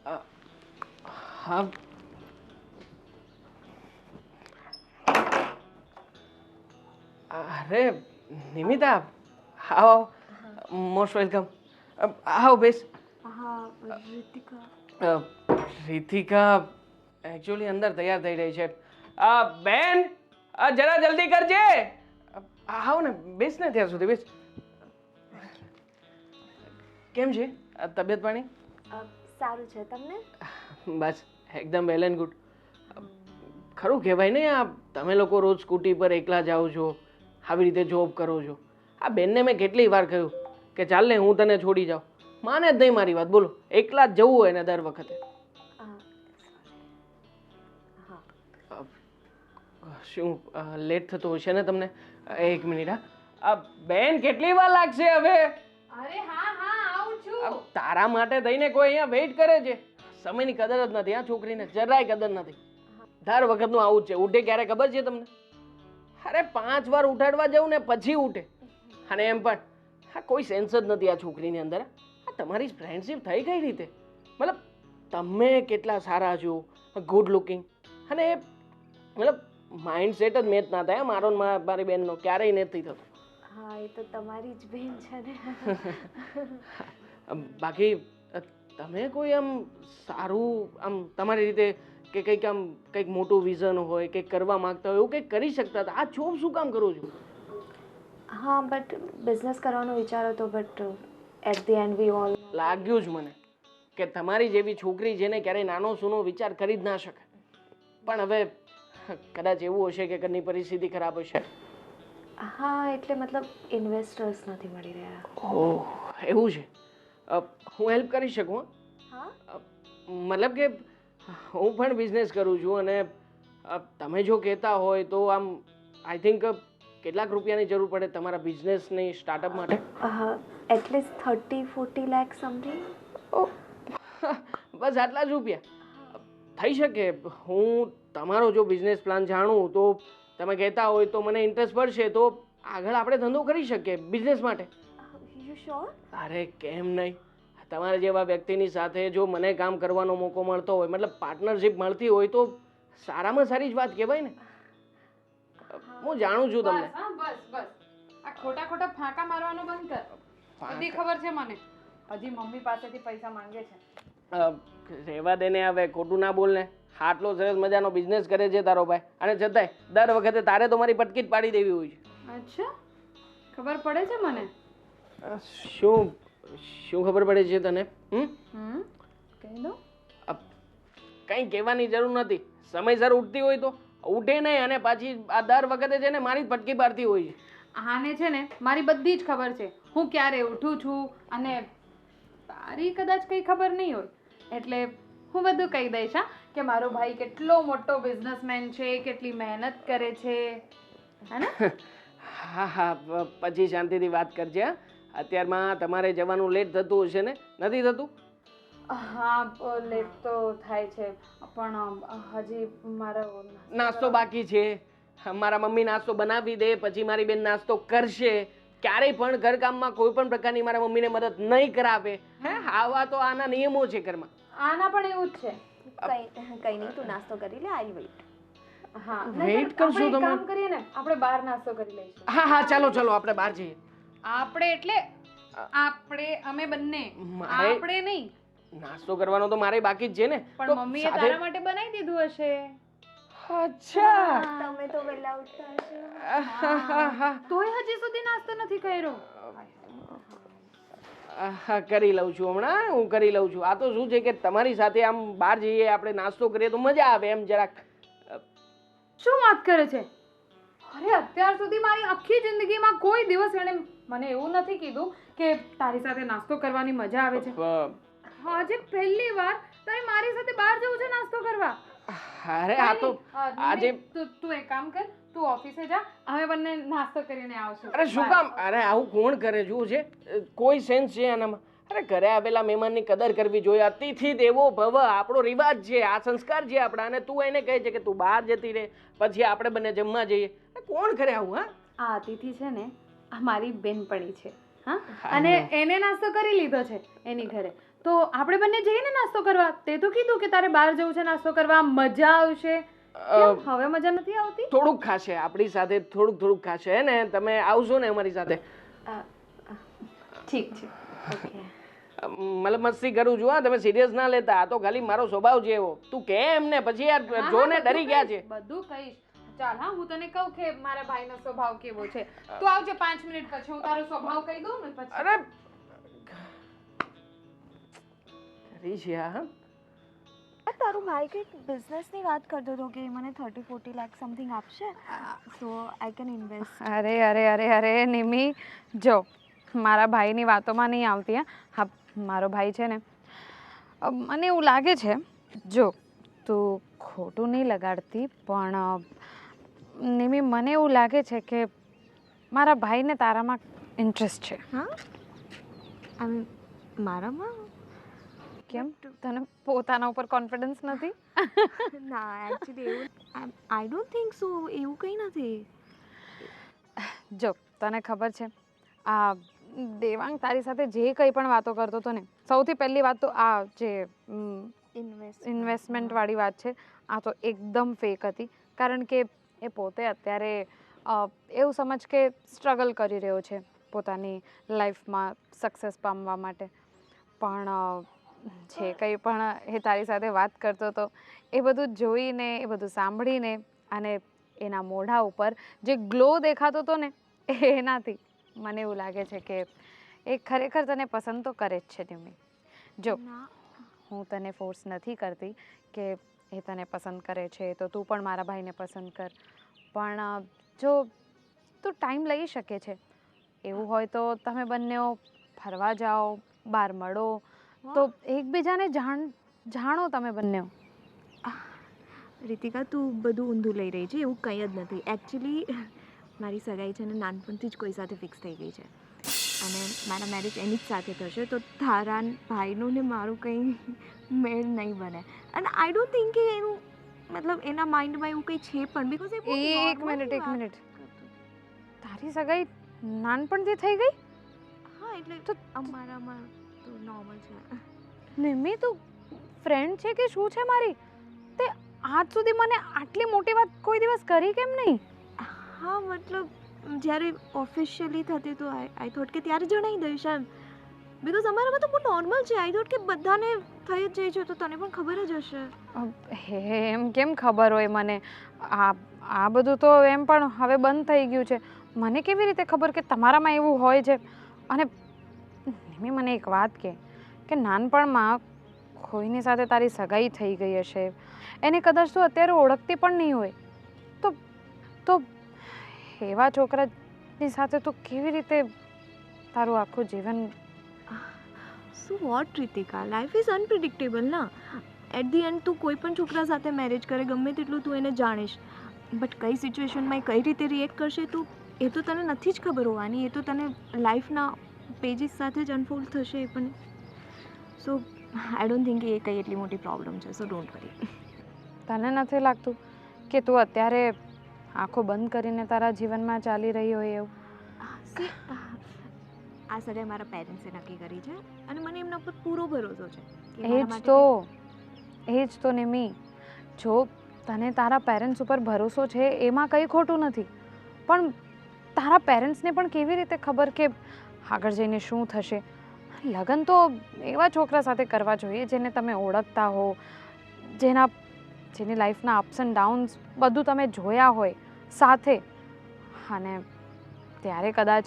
હા અરે નિમિતા, આવો, મોસ્ટ વેલકમ. આવો બેસ. હા રીતિકા. રીતિકા એકચ્યુઅલી અંદર તૈયાર થઈ રહી છે. બેન, જરા જલ્દી કરજે. આવો ને, બેસ ને ત્યાં સુધી બેસ. કેમ છે તબિયત પાણી? સારું છે. તમને? બસ એકદમ વેલ એન્ડ ગુડ. ખરું કહેવાય ને, આ તમે લોકો રોજ સ્કૂટી પર એકલા જાઓ છો, આવી રીતે જોબ કરો છો. આ બેનને મેં કેટલી વાર કહ્યું કે ચાલ ને હું તને છોડી જાઉં, માને જ નહીં મારી વાત. બોલો, એકલા જ જવું હોય ને દર વખતે. શું લેટ થતું હશે ને તમને? એક મિનિટ. હા બેન, કેટલી વાર લાગશે હવે? અરે હા હા આવું છું. તારા માટે થઈને કોઈ અહીંયા વેઇટ કરે છે. સમયની કદર જ નથી આ છોકરીને, જરાય કદર નથી. દર વખતનું આવું જ છે. ઉઠે ક્યારે ખબર છે તમને? અરે 5 વાર ઉઠાડવા જાઉં ને પછી ઉઠે. અને એમ પણ હા, કોઈ સેન્સ જ નથી આ છોકરીની અંદર. આ તમારી ફ્રેન્ડશિપ થઈ કઈ રીતે? મતલબ તમે કેટલા સારા છો, ગુડ લુકિંગ, અને મતલબ માઇન્ડસેટ જ મેચ ના થાય મારો ને મારી બેનનો, ક્યારેય નથી થતો. હા, એ તો તમારી જ બેન છે ને. બાકી તમે કોઈ આમ સારું આમ તમારી રીતે કે કંઈક આમ કંઈક મોટું વિઝન હોય, કંઈક કરવા માંગતા હોય, એવું કંઈક કરી શકતા હતા. આ જોબ શું કામ કરો છો? હા, બટ બિઝનેસ કરવાનો વિચાર હતો, but at the end we all. લાગ્યું જ મને કે તમારી જેવી છોકરી જેને ક્યારેય નાનો સૂનો વિચાર કરી જ ના શકે. પણ હવે કદાચ એવું હશે કે ઘરની પરિસ્થિતિ ખરાબ હશે. હા, એટલે મતલબ ઇન્વેસ્ટર્સ નથી મળી રહ્યા. ઓહ, એવું છે. હું હેલ્પ કરી શકું? હા, મતલબ કે હું પણ બિઝનેસ કરું છું, અને તમે જો કહેતા હોય તો આમ આઈ થિંક કેટલાક રૂપિયાની જરૂર પડે તમારા બિઝનેસની સ્ટાર્ટઅપ માટે? At least 30-40 lakh something. બસ આટલા જ રૂપિયા થઈ શકે? હું તમારો જો બિઝનેસ પ્લાન જાણું તો તમે કહેતા હોય તો મને ઇન્ટરેસ્ટ પડશે, તો આગળ આપણે ધંધો કરી શકીએ બિઝનેસ માટે. You sure? અરે કેમ નહીં. તમારા જેવા વ્યક્તિની સાથે જો મને કામ કરવાનો મોકો મળતો હોય, મતલબ પાર્ટનરશિપ મળતી હોય, તો સારામાં સારી જ વાત કહેવાય ને. હું જાણું છું તમને. બસ હા, બસ બસ. આ ખોટા ખોટા ફાંકા મારવાનો બંધ કર. બધી ખબર છે મને. હજી મમ્મી પાસેથી પૈસા માંગે છે. રહેવા દે ને હવે, ખોટું ના બોલ ને. આટલો સરસ મજાનો બિઝનેસ કરે છે તારો ભાઈ, અને છતાંય દર વખતે તારે તો મારી પટકી જ પાડી દેવી હોય છે. અચ્છા, ખબર પડે છે મને. શું શું ખબર પડે છે તને? કહી દો. કંઈ કહેવાની જરૂર નથી. સમયસર ઉઠતી હોય તો ઉઠે નહીં, અને પાછી આ દર વખતે છે ને મારી જ પટકી પાડતી હોય છે. આને છે ને મારી બધી જ ખબર છે. હું ક્યારે ઉઠું છું, અને તારી કદાચ કંઈ ખબર નહીં હોય. એટલે હું બધું કહી દઈશ હા, કે મારો ભાઈ કેટલો મોટો બિઝનેસમેન છે, કેટલી મહેનત કરે છે, હે ને? હા હા, પછી શાંતિથી વાત કરજે. અત્યારમાં તમારે જવાનું લેટ થતું હશે ને? નથી થતું? હા, લેટ તો થાય છે, પણ હજી મારો નાસ્તો બાકી છે. મારા મમ્મી નાસ્તો બનાવી દે પછી મારી બેન નાસ્તો કરશે. ક્યારેય પણ ઘરકામમાં કોઈ પણ પ્રકારની મારા મમ્મીને મદદ નહીં કરાવે. હે, આવા તો આના નિયમો છે ઘરમાં. આના પણ એવું જ છે. કઈ નહીં, તું નાસ્તો કરી લે, આઈ વેઇટ. હા, વેઇટ કરશો તમે? કામ કરીએ ને, આપણે બહાર નાસ્તો કરી લઈશું. હા હા, ચાલો ચાલો આપણે બહાર જઈએ. આપણે એટલે અમે બંને. આપણે નહીં. નાસ્તો કરવાનો તો મારે બાકી જ છે ને. પણ મમ્મીએ તારા માટે બનાવી દીધું હશે. અચ્છા, તમે તો વહેલા ઉઠતા હશો. તોય હજી સુધી નાસ્તો નથી કર્યો. હા, કરી લઉં છું હમણાં. હું કરી લઉં છું. આ તો શું છે કે તમારી સાથે આમ બહાર જઈએ, આપણે નાસ્તો કરીએ તો મજા આવે એમ જરાક. શું વાત કરે છે? અરે અત્યાર સુધી મારી આખી જિંદગીમાં કોઈ દિવસ એણે મને એવું નથી કીધું કે તારી સાથે નાસ્તો કરવાની મજા આવે છે. આજે પહેલી વાર તારે મારી સાથે બહાર જવું છે નાસ્તો કરવા. અરે આ તો આજે તું એક કામ કર, તું ઓફિસે જા, અમે બંને નાસ્તો કરીને આવશું. અરે શું કામ? અરે આવું કોણ કરે? જુઓ છે, કોઈ સેન્સ છે આનામાં? અરે ઘરે આવેલા મહેમાનની કદર કરવી જોઈએ. અતિથિ દેવો ભવ આપણો રિવાજ છે, આ સંસ્કાર છે આપણા. અને તું એને કહે છે કે તું બહાર જતી રહે, પછી આપણે બંને જમવા જઈએ. કોણ કરે આવું? હા, આ અતિથિ છે ને, આ મારી બેનપણી છે. હા અને એને નાસ્તો કરી લીધો છે એની ઘરે, તો આપણે બંને જઈએ ને નાસ્તો કરવા. તે તો કીધું કે તારે બહાર જવું છે નાસ્તો કરવા, મજા આવશે. કેમ હવે મજા નથી આવતી? થોડુંક ખાશે આપણી સાથે, થોડુંક ખાશે હે ને. તમે આવશો ને અમારી સાથે. ઠીક છે. ઓકે. મતલબ મસ્તી કરું છું હા, તમે સિરિયસ ના લેતા. આ તો ખાલી મારો સ્વભાવ છે એવો. તું કે એમને પછી યાર જો ને ડરી ગયા છે. બધું કહીશ. ચાલ હા, હું તને કહું કે મારા ભાઈનો સ્વભાવ કેવો છે. તું આવજે 5 મિનિટ પછી, હું તારો સ્વભાવ કહી દઉં ને પછી. અરે કરી છે હા. તારો ભાઈ કંઈક બિઝનેસની વાત કરતો હતો કે મને 30-40 લાખ સમથિંગ આપશે, સો આઈ કેન ઇન્વેસ્ટ. અરે નિમી, જો મારા ભાઈની વાતોમાં નહીં આવતી. હા, મારો ભાઈ છે ને, મને એવું લાગે છે, જો તું ખોટું નહીં લગાડતી, પણ નિમી મને એવું લાગે છે કે મારા ભાઈને તારામાં ઇન્ટરેસ્ટ છે. હા, મારામાં કેમ, તને પોતાના ઉપર કોન્ફિડન્સ નથી? ના, એકચ્યુઅલી એવું આઈ ડોન્ટ થિંક સો. એવું કંઈ નથી. જો તને ખબર છે, આ દેવાંગ તારી સાથે જે કંઈ પણ વાતો કરતો હતો ને, સૌથી પહેલી વાત તો આ જે ઇન્વેસ્ટમેન્ટવાળી વાત છે, આ તો એકદમ ફેક હતી. કારણ કે એ પોતે અત્યારે એવું સમજ કે સ્ટ્રગલ કરી રહ્યો છે પોતાની લાઈફમાં સક્સેસ પામવા માટે. પણ જે કંઈ પણ એ તારી સાથે વાત કરતો હતો, એ બધું જોઈને, એ બધું સાંભળીને અને એના મોઢા ઉપર જે ગ્લો દેખાતો હતો ને, એનાથી મને એવું લાગે છે કે એ ખરેખર તને પસંદ તો કરે જ છે નિમી. જો હું તને ફોર્સ નથી કરતી કે એ તને પસંદ કરે છે તો તું પણ મારા ભાઈને પસંદ કર. પણ જો તું ટાઈમ લઈ શકે છે એવું હોય તો તમે બંને ફરવા જાઓ, બહાર મળો, તો એકબીજાને જાણો તમે બંને. રીતિકા, તું બધું ઊંધું લઈ રહી છે. એવું કંઈ જ નથી. એકચ્યુઅલી મારી સગાઈ છે ને નાનપણથી જ કોઈ સાથે ફિક્સ થઈ ગઈ છે, અને મારા મેરેજ એની જ સાથે થશે. તો તારા ભાઈનું ને મારું કંઈ મેળ નહીં બને. અને આઈ ડોન્ટ થિંક કે એનું મતલબ એના માઇન્ડમાં એવું કંઈ છે પણ, બીકોઝ એક મિનિટ, તારી સગાઈ નાનપણથી થઈ ગઈ? હા, એટલે તો અમારામાં તો નોર્મલ છે. નિમી, તું ફ્રેન્ડ છે કે શું છે મારી? તે આજ સુધી મને આટલી મોટી વાત કોઈ દિવસ કરી કેમ નહીં? હા, મતલબ જ્યારે ઓફિશિયલી થતી તો આઈ થોટ કે ત્યારે જણાવી દઈશ એમ. બીકોઝ અમારામાં તો બહુ નોર્મલ છે. આઈ થોટ કે બધાને થઈ જ જાય છે, તો તને પણ ખબર જ હશે. એમ કેમ ખબર હોય મને? આ બધું તો એમ પણ હવે બંધ થઈ ગયું છે. મને કેવી રીતે ખબર કે તમારામાં એવું હોય છે? અને નિમી, મને એક વાત કે નાનપણમાં કોઈની સાથે તારી સગાઈ થઈ ગઈ હશે, એને કદાચ તું અત્યારે ઓળખતી પણ નહીં હોય, તો એવા છોકરાની સાથે તું કેવી રીતે તારું આખું જીવન? So what Ritika, life is unpredictable ના. એટ ધી એન્ડ તું કોઈ પણ છોકરા સાથે મેરેજ કરે, ગમે તેટલું તું એને જાણીશ, બટ કઈ સિચ્યુએશનમાં કઈ રીતે રિએક્ટ કરશે તું, એ તો તને નથી જ ખબર હોવાની. એ તો તને લાઈફના પેજીસ સાથે જ અનફોલ્ડ થશે. એ પણ સો આઈ ડોન્ટ થિંક એ કંઈ એટલી મોટી પ્રોબ્લેમ છે. સો ડોન્ટ વરી. તને નથી લાગતું કે તું અત્યારે આંખો બંધ કરીને તારા જીવનમાં ચાલી રહી હોય એવું? સી, આ સગાઈ મારા પેરેન્ટ્સે નક્કી કરી છે અને મને એમના પર પૂરો ભરોસો છે. એ જ તો નિમી, જો તને તારા પેરેન્ટ્સ ઉપર ભરોસો છે એમાં કંઈ ખોટું નથી, પણ તારા પેરેન્ટ્સને પણ કેવી રીતે ખબર કે આગળ જઈને શું થશે? લગ્ન તો એવા છોકરા સાથે કરવા જોઈએ જેને તમે ઓળખતા હો, જેની લાઈફના અપ્સ એન્ડ ડાઉન્સ બધું તમે જોયા હોય સાથે, અને ત્યારે કદાચ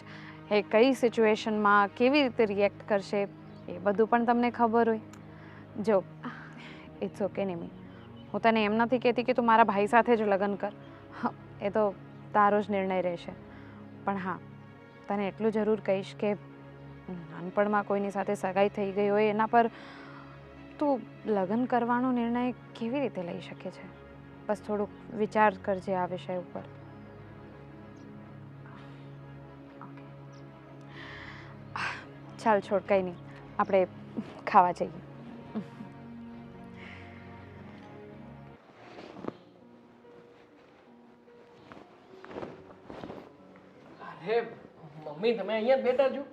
એ કઈ સિચ્યુએશનમાં કેવી રીતે રિએક્ટ કરશે એ બધું પણ તમને ખબર હોય. જો ઇટ્સ ઓકે નિમી, હું તને એમ નથી કહેતી કે તું મારા ભાઈ સાથે જ લગ્ન કર. એ તો તારો જ નિર્ણય રહેશે. પણ હા, તને એટલું જરૂર કહીશ કે નાનપણમાં કોઈની સાથે સગાઈ થઈ ગઈ હોય એના પર તું લગ્ન કરવાનો નિર્ણય કેવી રીતે લઈ શકે છે? બસ થોડુંક વિચાર કરજે આ વિષય ઉપર. ચાલ છોડ, કંઈ નહીં, આપણે ખાવા જઈએ. અરે મમ્મી, તમે અહીંયા જ બેઠા છો?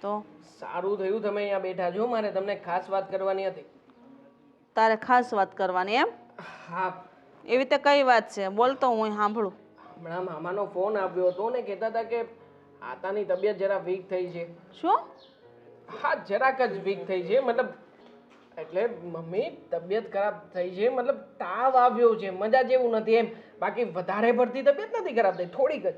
તો સારું થયું તમે અહીંયા બેઠા છો, મારે તમને ખાસ વાત કરવાની હતી. તારે ખાસ વાત કરવાની એમ? હા, એવી રીતે કઈ વાત છે? બોલતો હું સાંભળું. હમણાં મામાનો ફોન આવ્યો હતો ને કહેતા હતા કે આતાની તબિયત જરા વીક થઈ છે. શું? હા, જરાક જ વીક થઈ છે. મતલબ એટલે મમ્મી તબિયત ખરાબ થઈ છે, મતલબ તાવ આવ્યો છે, મજા જેવું નથી એમ. બાકી વધારે પડતી તબિયત નથી ખરાબ થઈ, થોડીક જ.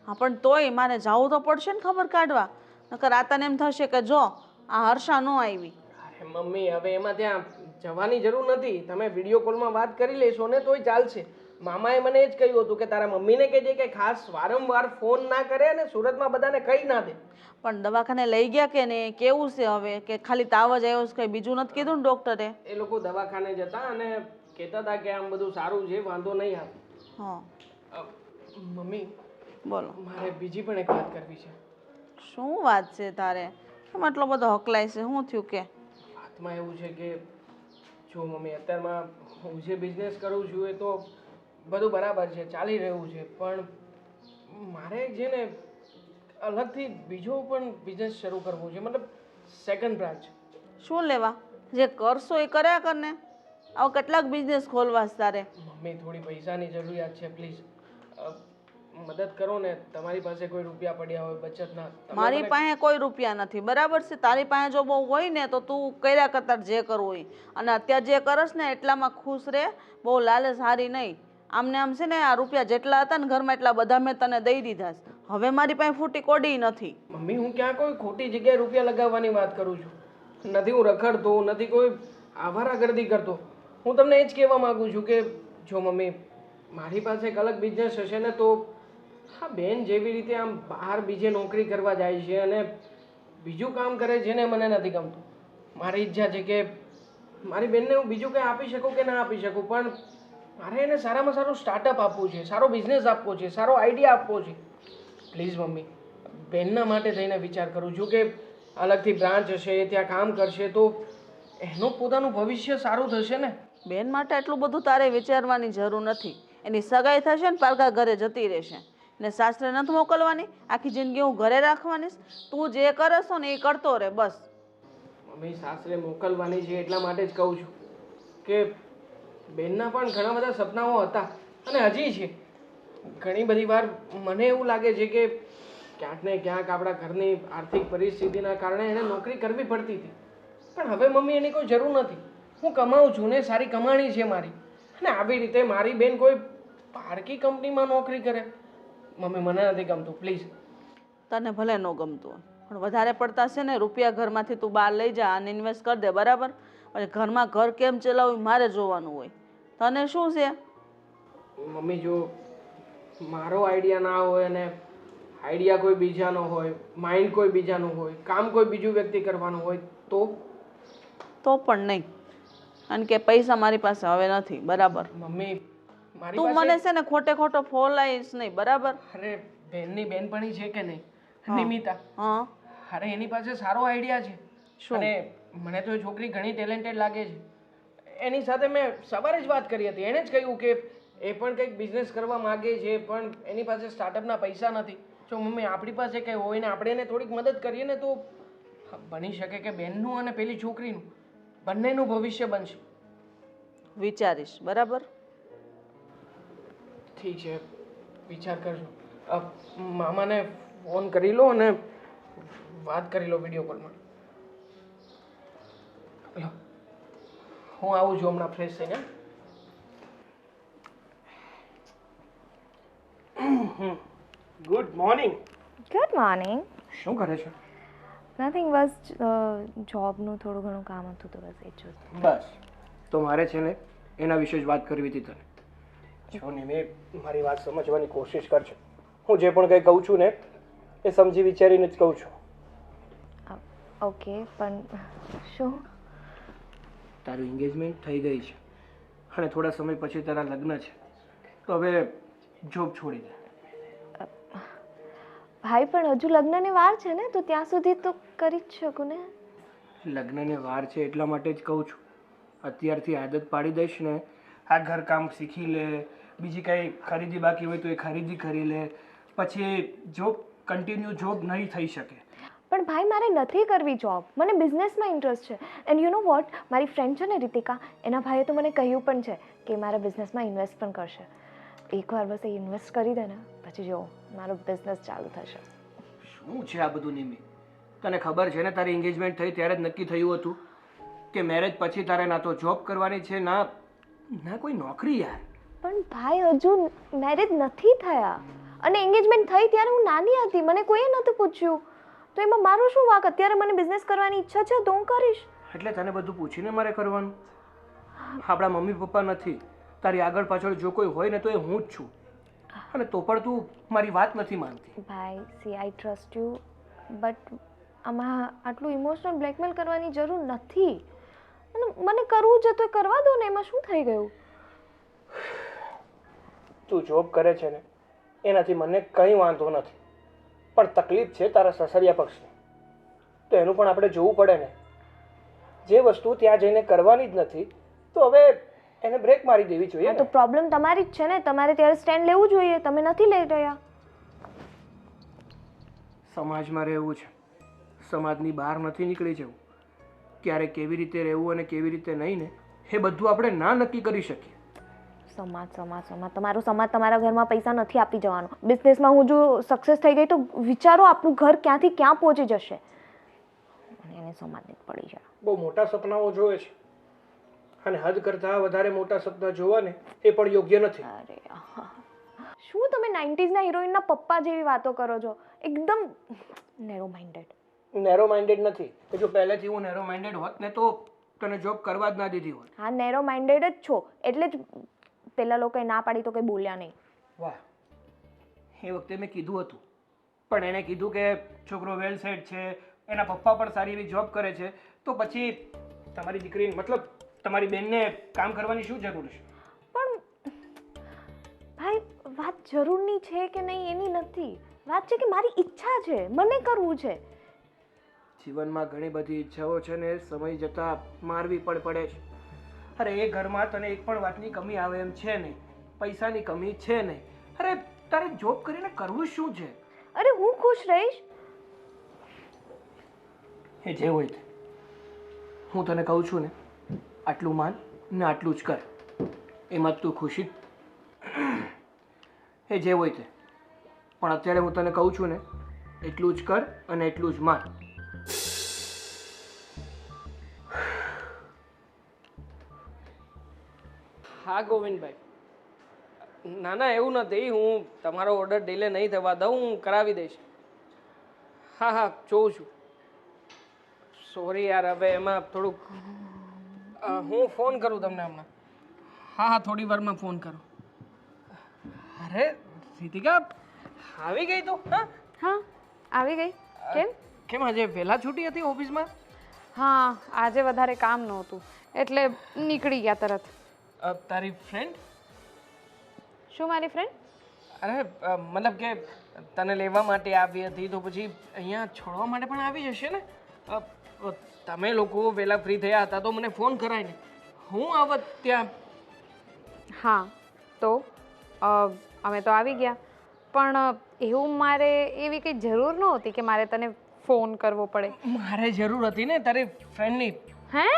હા પણ તોય મારે જવું તો પડશે ને ખબર કાઢવા, નકર આતાને એમ થશે કે જો આ હર્ષા ન આવી. અરે મમ્મી, હવે એમાં ત્યાં જવાની જરૂર નથી. તમે વિડીયો કોલમાં વાત કરી લેશો ને તોય ચાલશે. મામાએ મને એ જ કહ્યું હતું કે તારા મમ્મીને કહેજે કે ખાસ વારંવાર ફોન ના કરે અને સુરતમાં બધાને કહી ના દે. પણ દવાખાને લઈ ગયા કે નહીં? કેવું છે હવે? કે ખાલી તાવ જ આવ્યો છે, કંઈ બીજું નથી કીધું ને ડૉક્ટરે? એ લોકો દવાખાને જતા અને કહેતા હતા કે આમ બધું સારું છે, વાંધો નહીં આવે. હા મમ્મી, બોલો. મારે બીજી પણ એક વાત કરવી છે. શું વાત છે તારે? કેમ આટલો બધો હકલાય છે? શું થયું કે? વાતમાં એવું છે કે જો મમ્મી, અત્યારમાં હું જે બિઝનેસ કરું છું એ તો બધું બરાબર છે, ચાલી રહ્યું છે, પણ મારે છે ને અલગથી બીજો પણ બિઝનેસ શરૂ કરવો છે, મતલબ સેકન્ડ બ્રાન્ચ. શું લેવા? જે કરશો એ કર્યા કરને. આવા કેટલાક બિઝનેસ ખોલવા છે તારે? મમ્મી, થોડી પૈસાની જરૂરિયાત છે, પ્લીઝ મદદ કરો ને. તમારી પાસે કોઈ રૂપિયા પડ્યા હોય બચતના? મારી પાસે કોઈ રૂપિયા નથી, બરાબર છે? તારી પાસે જો બહુ હોય ને તો તું કર્યા કરતા જે કરવું હોય. અને અત્યારે જે કરસ ને એટલામાં ખુશ રહે, બહુ લાલચ હારી નહીં. આમને આમ છે ને આ રૂપિયા જેટલા હતા ને ઘરમાં એટલા બધા મેં તને દઈ દીધા છે. હવે મારી પાસે ફૂટી કોડી નથી. મમ્મી, હું ક્યાં કોઈ ખોટી જગ્યાએ રૂપિયા લગાવવાની વાત કરું છું? નથી હું રખડતો, નથી કોઈ આવારાગર્દી કરતો. હું તમને એ જ કહેવા માગું છું કે જો મમ્મી, મારી પાસે એક અલગ બિઝનેસ હશે ને તો હા, બેન જેવી રીતે આમ બહાર બીજે નોકરી કરવા જાય છે અને બીજું કામ કરે છે ને મને નથી ગમતું. મારી ઈચ્છા છે કે મારી બેનને હું બીજું કંઈ આપી શકું કે ના આપી શકું, પણ મારે એને સારામાં સારું સ્ટાર્ટઅપ આપવું છે, સારો બિઝનેસ આપવો છે, સારો આઈડિયા આપવો છે. પ્લીઝ મમ્મી, બેનના માટે થઈને વિચાર કરું છું કે અલગથી બ્રાન્ચ હશે, ત્યાં કામ કરશે તો એનું પોતાનું ભવિષ્ય સારું થશે ને. બેન માટે એટલું બધું તારે વિચારવાની જરૂર નથી. એની સગાઈ થશે ને પારકા ઘરે જતી રહેશે ને સાસરે નથી મોકલવાની. આખી જિંદગી હું ઘરે રાખવાની. તું જે કરશો ને એ કરતો રહે બસ. મમ્મી, સાસરે મોકલવાની છે એટલા માટે જ કહું છું કે બેનના પણ ઘણા બધા સપનાઓ હતા અને હજી છે. ઘણી બધી વાર મને એવું લાગે છે કે ક્યાંક ને ક્યાંક આપણા ઘરની આર્થિક પરિસ્થિતિના કારણે એને નોકરી કરવી પડતી હતી, પણ હવે મમ્મી એની કોઈ જરૂર નથી. હું કમાઉં છું ને, સારી કમાણી છે મારી, અને આવી રીતે મારી બેન કોઈ પારકી કંપનીમાં નોકરી કરે? મમ્મી, મને નથી ગમતું, પ્લીઝ. તને ભલે ન ગમતું હોય પણ વધારે પડતા છે ને રૂપિયા ઘરમાંથી તું બહાર લઈ જા અને ઇન્વેસ્ટ કરી દે, બરાબર? અને ઘરમાં ઘર કેમ ચલાવવું મારે જોવાનું હોય. તને શું છે? મમ્મી, જો મારો આઈડિયા ના હોય અને આઈડિયા કોઈ બીજાનો હોય, માઇન્ડ કોઈ બીજાનું હોય, કામ કોઈ બીજું વ્યક્તિ કરવાનું હોય તો પણ નહીં. કારણ કે પૈસા મારી પાસે હવે નથી, બરાબર? મમ્મી, મારી તું મને છે ને ખોટે ખોટો ફોલાઈશ નહીં, બરાબર? અરે બેનની બેનપણી છે કે નહીં, નિમિતા? હા. અરે એની પાસે સારો આઈડિયા છે. શું? અને મને તો એ છોકરી ઘણી ટેલેન્ટેડ લાગે છે. એની સાથે મેં સવારે જ વાત કરી હતી. એણે જ કહ્યું કે એ પણ કંઈક બિઝનેસ કરવા માગે છે, પણ એની પાસે સ્ટાર્ટઅપના પૈસા નથી. જો મમ્મી, આપણી પાસે કંઈ હોય ને આપણે એને થોડીક મદદ કરીએ ને તો બની શકે કે બેનનું અને પેલી છોકરીનું બંનેનું ભવિષ્ય બનશે. વિચારીશ, બરાબર? ઠીક છે, વિચાર કરજો. મામાને ફોન કરી લો અને વાત કરી લો વિડીયો કોલમાં. લો, હું આવું છું હમણાં ફ્રેશ થઈને. Good morning. Good morning. શું કરે છે? નથિંગ, બસ જોબનું થોડું ઘણું કામ હતું તો બસ એ જ. બસ, તો મારે છે ને એના વિશે જ વાત કરવી હતી તને. જો ને, મારી વાત સમજવાની કોશિશ કરજો. હું જે પણ કંઈ કહું છું ને એ સમજી વિચારીને જ કહું છું. ઓકે, પણ શું? તારું એન્ગેજમેન્ટ થઈ ગઈ છે અને થોડા સમય પછી તારા લગ્ન છે, તો હવે જોબ છોડી દે. ભાઈ, પણ હજુ લગ્નની વાર છે ને, તો ત્યાં સુધી તો કરી જ શકું ને. લગ્નની વાર છે એટલા માટે જ કહું છું. અત્યારથી આદત પાડી દઈશ ને, આ ઘરકામ શીખી લે, બીજી કાંઈ ખરીદી બાકી હોય તો એ ખરીદી કરી લે, પછી જોબ કન્ટિન્યુ જોબ નહીં થઈ શકે. પણ ભાઈ મારે નથી કરવી જોબ, મને બિઝનેસમાં ઇન્ટરેસ્ટ છે. એન્ડ યુ નો વોટ, મારી ફ્રેન્ડ છે ને રીતિકા, એના ભાઈએ તો મને કહ્યું પણ છે કે મારા બિઝનેસમાં ઇન્વેસ્ટ પણ કરશે. એકવાર બસ એ ઇન્વેસ્ટ કરી દે ને પછી જો મારો બિઝનેસ ચાલુ થશે. શું છે આ બધું નિમી? તને ખબર છે ને તારી એન્ગેજમેન્ટ થઈ ત્યારે જ નક્કી થયું હતું કે મેરેજ પછી તારે ના તો જોબ કરવાની છે ના ના કોઈ નોકરી યાર. પણ ભાઈ હજુ મેરેજ નથી થયા અને એન્ગેજમેન્ટ થઈ ત્યારે હું નાની હતી, મને કોઈએ નહોતું પૂછ્યું, તો એમાં મારું શું વાંક? અત્યારે મને બિઝનેસ કરવાની ઈચ્છા છે તો હું કરીશ. એટલે તને બધું પૂછીને મારે કરવાનું? આપણા મમ્મી પપ્પા નથી, તારી આગળ પાછળ જો કોઈ હોય ને તો એ હું જ છું, અને તો પણ તું મારી વાત નથી માનતી. ભાઈ C I trust you, but આમાં આટલું ઇમોશનલ બ્લેકમેલ કરવાની જરૂર નથી. મને કરવું છે તો કરવા દો ને, એમાં શું થઈ ગયું? તું જોબ કરે છે ને એનાથી મને કંઈ વાંધો નથી, પણ તકલીફ છે તારા સસરિયા પક્ષની, તો એનું પણ આપણે જોવું પડે ને. જે વસ્તુ ત્યાં જઈને કરવાની જ નથી તો હવે એને બ્રેક મારી દેવી જોઈએ. તો પ્રોબ્લેમ તમારી જ છે ને, તમારે ત્યારે સ્ટેન્ડ લેવું જોઈએ, તમે નથી લઈ રહ્યા. સમાજમાં રહેવું છે, સમાજની બહાર નથી નીકળી જવું. ક્યારે કેવી રીતે રહેવું અને કેવી રીતે નહીં ને એ બધું આપણે ના નક્કી કરી શકીએ. સમાજ સમાજ સમાજ, તમારો સમાજ તમારા ઘરમાં પૈસા નથી આપી જવાનો. બિઝનેસમાં હું જો સક્સેસ થઈ ગઈ તો વિચારો આપણું ઘર ક્યાંથી ક્યાં પહોંચી જશે. અને એને સમાજની જ પડી જાય. બહુ મોટા સપનાઓ જોવે છે અને હદ કરતાં વધારે મોટા સપના જોવા ને એ પણ યોગ્ય નથી. અરે શું તમે 90s ના હિરોઈનના પપ્પા જેવી વાતો કરો છો? એકદમ નેરો માઇન્ડેડ. નેરો માઇન્ડેડ નથી. જો પહેલેથી હું નેરો માઇન્ડેડ હોત ને તો તને જોબ કરવા જ ના દીધી હોત. હા, નેરો માઇન્ડેડ જ છો, એટલે જ પેલા લોકોએ ના પાડી તો કંઈ બોલ્યા નહીં. વાહ, એ વખતે મેં કીધું હતું, પણ એણે કીધું કે છોકરો વેલ સેટ છે, એના પપ્પા પણ સારી એવી જોબ કરે છે, તો પછી તમારી દીકરી મતલબ તમારી બેનને કામ કરવાની શું જરૂર છે? પણ ભાઈ વાત જરૂરની છે કે નહીં એની નથી, વાત છે કે મારી ઈચ્છા છે, મને કરવું છે. જીવનમાં ઘણી બધી ઈચ્છાઓ છે ને સમય જતાં મારવી પણ પડે છે. અરે એ ઘરમાં તને એક પણ વાતની કમી આવે એમ છે નહીં, પૈસાની કમી છે નહીં. અરે તારે જોબ કરીને કરવું શું છે? અરે હું ખુશ રહીશ. એ જે હોય તે, હું તને કહું છું ને આટલું માન ને આટલું જ કર, એમાં જ તું ખુશી. એ જે હોય તે, પણ અત્યારે હું તને કહું છું ને એટલું જ કર અને એટલું જ માન. હા ગોવિંદભાઈ, ના ના એવું નથી, હું તમારો ઓર્ડર ડિલે નહીં થવા દઉં, હું કરાવી દઈશ. હા હા જોઉં છું. સોરી યાર, હવે એમાં થોડુંક હું ફોન કરું તમને હમણાં. હા હા થોડી વારમાં ફોન કરું. અરે રીતિકા આવી ગઈ તું? હા હા, આવી ગઈ. કેમ? કેમ આજે વહેલા છૂટી હતી ઓફિસમાં? હા, આજે વધારે કામ નહોતું એટલે નીકળી ગયા તરત. તારી ફ્રેન્ડ? શું મારી ફ્રેન્ડ? અરે મતલબ કે તને લેવા માટે આવી હતી તો પછી અહીંયા છોડવા માટે પણ આવી જશે ને? તમે લોકો વહેલા ફ્રી થયા હતા તો મને ફોન કરાય ને, હું આવત ત્યાં. હા તો અમે તો આવી ગયા, પણ એવું મારે એવી કંઈ જરૂર નહોતી કે મારે તને ફોન કરવો પડે. મારે જરૂર હતી ને તારી ફ્રેન્ડની. હે?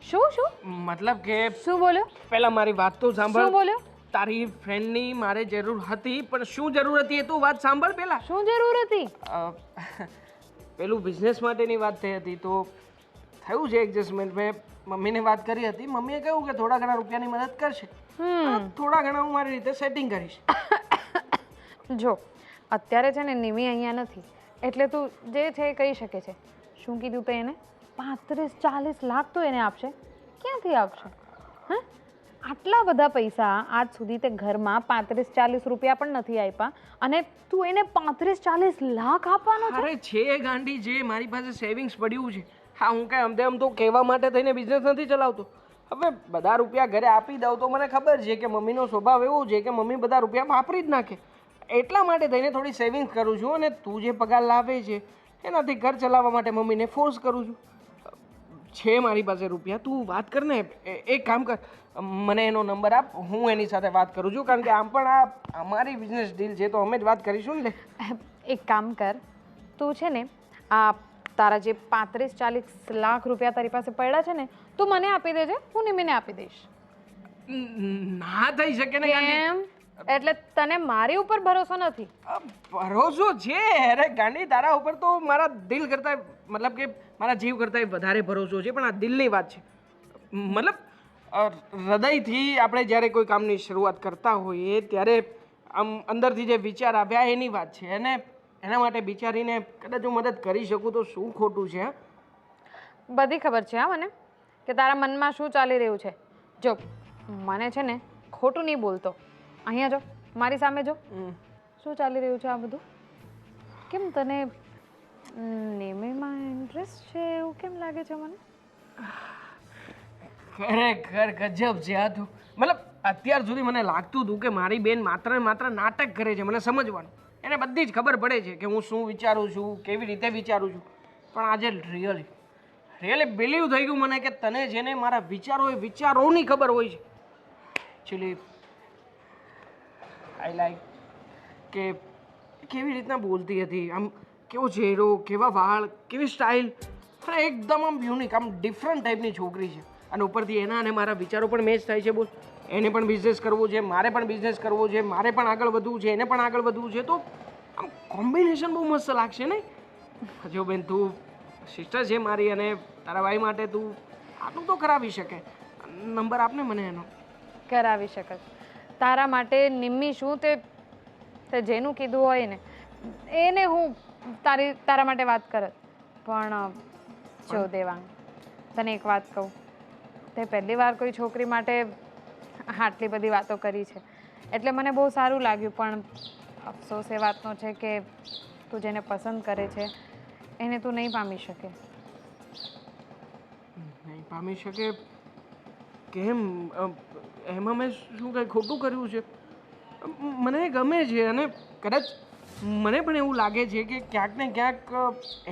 શું શું? મતલબ કે શું બોલ્યો? પહેલા મારી વાત તો સાંભળ. શું બોલ્યો? તારી ફ્રેન્ડની મારે જરૂર હતી, પણ શું જરૂર હતી એ તું વાત સાંભળ પહેલા. શું જરૂર હતી? પેલું બિઝનેસ માટેની વાત થઈ હતી તો થયું છે એડજસ્ટમેન્ટ. મેં મમ્મીને વાત કરી હતી, મમ્મીએ કહ્યું કે થોડા ઘણા રૂપિયાની મદદ કરશે, થોડા ઘણા હું મારી રીતે સેટિંગ કરીશ. જો અત્યારે છે ને નિમી અહીંયા નથી, એટલે તું જે છે એ કહી શકે છે. શું કીધું તે એને? 35-40 લાખ તો એને આપશે? ક્યાંથી આપશે? હા, આટલા બધા પૈસા આજ સુધી તે ઘરમાં 35-40 રૂપિયા પણ નથી આપ્યા, અને તું એને 35-40 લાખ આપવાનો છે? અરે છે ગાંડી, જે મારી પાસે સેવિંગ્સ પડ્યું છે. હા, હું કાંઈ અમદે આમ તો કહેવા માટે થઈને બિઝનેસ નથી ચલાવતો. હવે બધા રૂપિયા ઘરે આપી દઉં તો મને ખબર છે કે મમ્મીનો સ્વભાવ એવો છે કે મમ્મી બધા રૂપિયા વાપરી જ નાખે. એટલા માટે થઈને થોડી સેવિંગ્સ કરું છું, અને તું જે પગાર લાવે છે એનાથી ઘર ચલાવવા માટે મમ્મીને ફોર્સ કરું છું. છે મારી પાસે રૂપિયા, તું વાત કર ને. એક કામ કર, મને એનો નંબર આપ, હું એની સાથે વાત કરું છું, કારણ કે આમ પણ આ અમારી બિઝનેસ ડીલ છે તો અમે જ વાત કરીશું ને. એક કામ કર, તું છે ને આ તારા જે 35-40 લાખ રૂપિયા તારી પાસે પડ્યા છે ને તું મને આપી દેજે, હું નિમીને આપી દઈશ. ના થઈ શકે ને ગાંડી. કેમ? એટલે તને મારી ઉપર ભરોસો નથી? ભરોસો છે. અરે ગાંડી, તારા ઉપર તો મારા દિલ કરતા, મતલબ કે મારા જીવ કરતા વધારે ભરોસો છે, પણ આ દિલની વાત છે. મતલબ હૃદયથી આપણે જ્યારે કોઈ કામની શરૂઆત કરતા હોઈએ ત્યારે આમ અંદરથી જે વિચાર આવ્યા એની વાત છે, અને એના માટે વિચારીને કદાચ હું મદદ કરી શકું તો શું ખોટું છે? બધી ખબર છે હા મને કે તારા મનમાં શું ચાલી રહ્યું છે. જો મને છે ને ખોટું નહીં બોલતો, અહીંયા જો, મારી સામે જો, શું ચાલી રહ્યું છે આ બધું? કેમ તને નિમીમાં ઇન્ટરેસ્ટ છે એવું કેમ લાગે છે મને? ખરેખર ગજબ છે આ તું. મતલબ અત્યાર સુધી મને લાગતું હતું કે મારી બેન માત્ર ને માત્ર નાટક કરે છે, મને સમજવાનું. એને બધી જ ખબર પડે છે કે હું શું વિચારું છું, કેવી રીતે વિચારું છું. પણ આજે રિયલી બિલીવ થઈ ગયું મને કે તને જેને મારા વિચારો એ વિચારોની ખબર હોય છે. એકચ્યુઅલી આઈ લાઈક કે કેવી રીતના બોલતી હતી, આમ કેવો ચહેરો, કેવા વાળ, કેવી સ્ટાઇલ, અને એકદમ આમ યુનિક, આમ ડિફરન્ટ ટાઈપની છોકરી છે. અને ઉપરથી એના અને મારા વિચારો પણ મેચ થાય છે. બોલ, એને પણ બિઝનેસ કરવો છે, મારે પણ બિઝનેસ કરવો છે, મારે પણ આગળ વધવું છે, એને પણ આગળ વધવું છે, તો આમ કોમ્બિનેશન બહુ મસ્ત લાગશે ને? જો બેન, તું સિસ્ટર છે મારી, અને તારા ભાઈ માટે તું આટલું તો કરાવી શકે. નંબર આપને મને એનો. કરાવી શકત. તારા માટે નિમ્મી શું તે જેનું કીધું હોય ને એને હું તારા માટે વાત કરત. પણ જો દેવાંગ, તને એક વાત કહું, તે પહેલી વાર કોઈ છોકરી માટે આટલી બધી વાતો કરી છે એટલે મને બહુ સારું લાગ્યું. પણ અફસોસ એ વાતનો છે કે તું જેને પસંદ કરે છે એને તું નહીં પામી શકે. નહીં પામી શકે? કેમ? એમાં મેં શું કંઈ ખોટું કર્યું છે? મને ગમે છે, અને કદાચ મને પણ એવું લાગે છે કે ક્યાંક ને ક્યાંક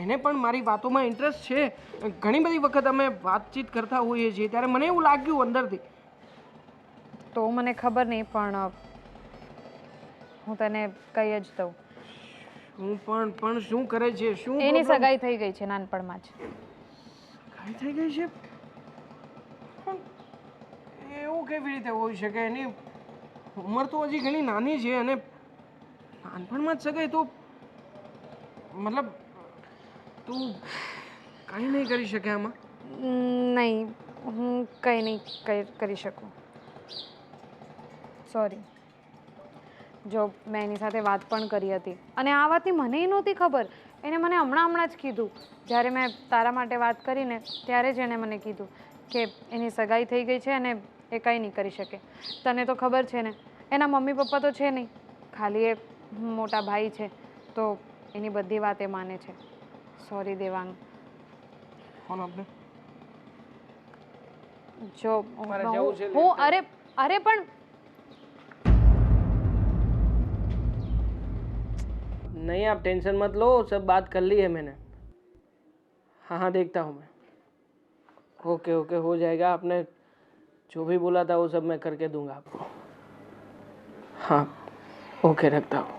એને પણ મારી વાતોમાં ઇન્ટરેસ્ટ છે. ઘણી બધી વખત અમે વાતચીત કરતા હોઈએ છીએ ત્યારે મને એવું લાગ્યું અંદરથી. તો મને ખબર નહીં, પણ હું તને કહી જ દઉં. હું પણ શું કરે છે? શું એની problem? સગાઈ થઈ ગઈ છે નાનપણમાં જ. સગાઈ થઈ ગઈ છે? પણ એવું કેવી રીતે હોઈ શકે? એની ઉંમર તો હજી ઘણી નાની છે, અને નાનપણમાં જ સગાઈ તો મતલબ તું કંઈ નહીં કરી શકે આમાં? નહીં, હું કંઈ નહીં કરી શકું. સોરી. જો મેં એની સાથે વાત પણ કરી હતી, અને આ વાતની મને નહોતી ખબર. એને મને હમણાં જ કીધું. જ્યારે મેં તારા માટે વાત કરીને ત્યારે જ એણે મને કીધું કે એની સગાઈ થઈ ગઈ છે અને એ કંઈ નહીં કરી શકે. તને તો ખબર છે ને, એના મમ્મી પપ્પા તો છે નહીં, ખાલી એ મોટા ભાઈ છે, તો એની બધી વાત એ માને છે. સોરી દેવાંગ. કોણ આપણે? જો મારે જવું છે હું અરે પણ नहीं, आप टेंशन मत लो, सब बात कर ली है मैंने. हाँ हाँ, देखता हूँ मैं. ओके ओके, हो जाएगा. आपने जो भी बोला था वो सब मैं करके दूंगा आपको. हाँ ओके, रखता हूँ.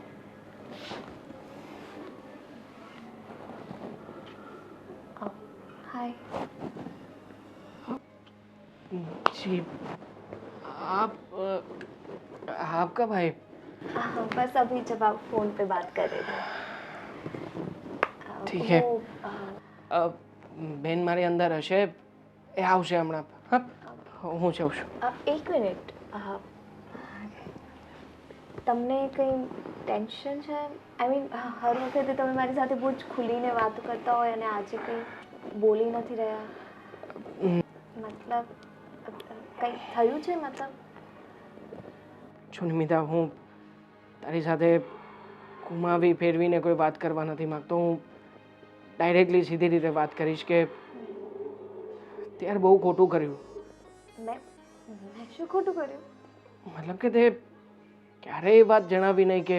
हाय. जी, आपका भाई? हाँ, बस अभी जब आप फ़ोन पे बात कर रहे थे. ठीक है. બેન મારી અંદર હશે, એ આવશે હમણાં. હા, હું જાઉં છું. એક મિનિટ. તમને કંઈ ટેન્શન છે? આઈ મીન, હર વખતે તમે મારી સાથે બહુ જ ખુલીને વાતો કરતા હોય અને આજે કંઈ બોલી નથી રહ્યા. મતલબ કંઈ થયું છે? મતલબ જો નિમિતા, હું તારી સાથે ઘુમાવી ફેરવીને કોઈ વાત કરવા નથી માંગતો. હું ડાયરેક્ટલી સીધી રીતે વાત કરીશ કે ત્યારે બહુ ખોટું કર્યું. મેં શું ખોટું કર્યું? મતલબ કે તે ક્યારેય એ વાત જણાવી નહીં કે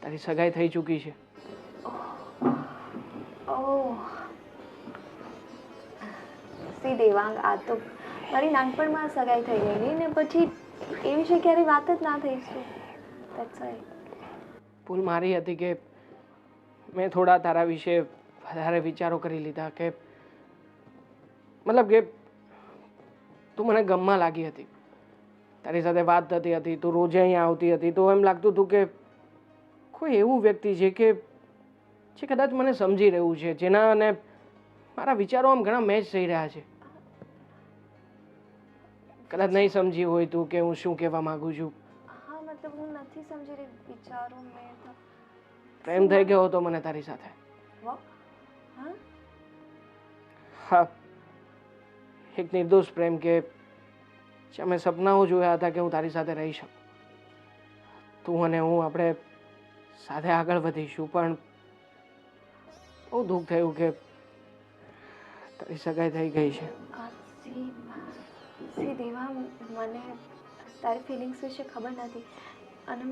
તારી સગાઈ થઈ ચૂકી છે. ઓહ, સી દેવાંગ, આ તો મારી નાનપણમાં સગાઈ થઈ ગયેલી ને પછી એ વિશે ક્યારેય વાત જ ના થઈ છે. That's why. ભૂલ મારી હતી કે મેં થોડા તારા વિશે વધારે વિચારો કરી લીધા કે મતલબ કે તું મને ગમમાં લાગી હતી, તારી સાથે વાત થતી હતી, તું રોજે અહીંયા આવતી હતી, તો એમ લાગતું હતું કે કોઈ એવું વ્યક્તિ છે કે જે કદાચ મને સમજી રહ્યું છે, જેના અને મારા વિચારો આમ ઘણા મેચ થઈ રહ્યા છે. કદાચ નહીં સમજી હોય તું કે હું શું કહેવા માંગુ છું. હા મતલબ હું નથી સમજી રહી વિચારો મેં તો પ્રેમ થઈ ગયો હતો મને તારી સાથે. હા હા, એક નિર્દોષ પ્રેમ કે જે મેં સપનાઓ જોયા હતા કે હું તારી સાથે રહી શકું, તું અને હું આપણે સાથે આગળ વધીશું. પણ બહુ દુઃખ થયું કે તારી સગાઈ થઈ ગઈ છે. સી દેવા, મને તારી ફિલિંગ્સ વિશે ખબર નથી અને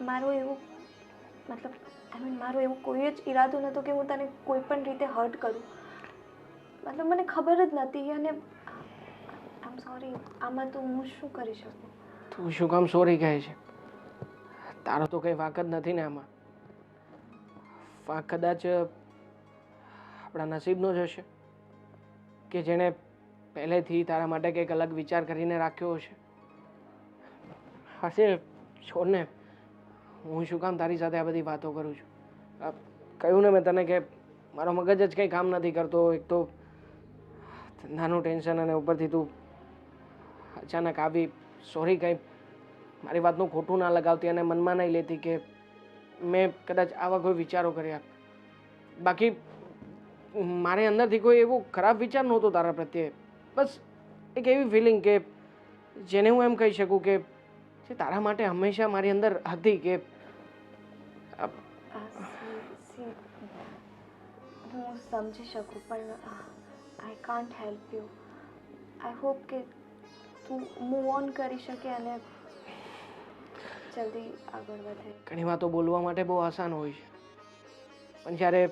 મારો એવું મતલબ મારો એવું કોઈ જ ઈરાદો નહોતો કે હું તને કોઈ પણ રીતે હર્ટ કરું. મતલબ મને ખબર જ નથી અને આમ સોરી, આમાં તો હું શું કરી શકું? તું શું કામ સોરી કહે છે? તારો તો કંઈ વાંક જ નથી ને આમાં. વાંક કદાચ આપણા નસીબનો જ હશે કે જેણે પહેલેથી તારા માટે કંઈક અલગ વિચાર કરીને રાખ્યો હશે. હશે, છોડને. હું શું કામ તારી સાથે આ બધી વાતો કરું છું? કહ્યું ને મેં તને કે મારો મગજ જ કંઈ કામ નથી કરતો. એક તો ધંધાનું ટેન્શન અને ઉપરથી તું અચાનક આવી. સોરી, કંઈ મારી વાતનું ખોટું ના લગાવતી અને મનમાં નહીં લેતી કે મેં કદાચ આવા કોઈ વિચારો કર્યા. બાકી મારે અંદરથી કોઈ એવો ખરાબ વિચાર નહોતો તારા પ્રત્યે. બસ એક એવી ફિલિંગ કે જેને હું એમ કહી શકું કે જે તારા માટે હંમેશા મારી અંદર હતી કે હું સમજી શકું પણ I can't help you. I hope કે તું મૂવ ઓન કરી શકે અને જલ્દી આગળ વધે. ઘણી વાતો બોલવા માટે બહુ આસાન હોય છે, પણ જ્યારે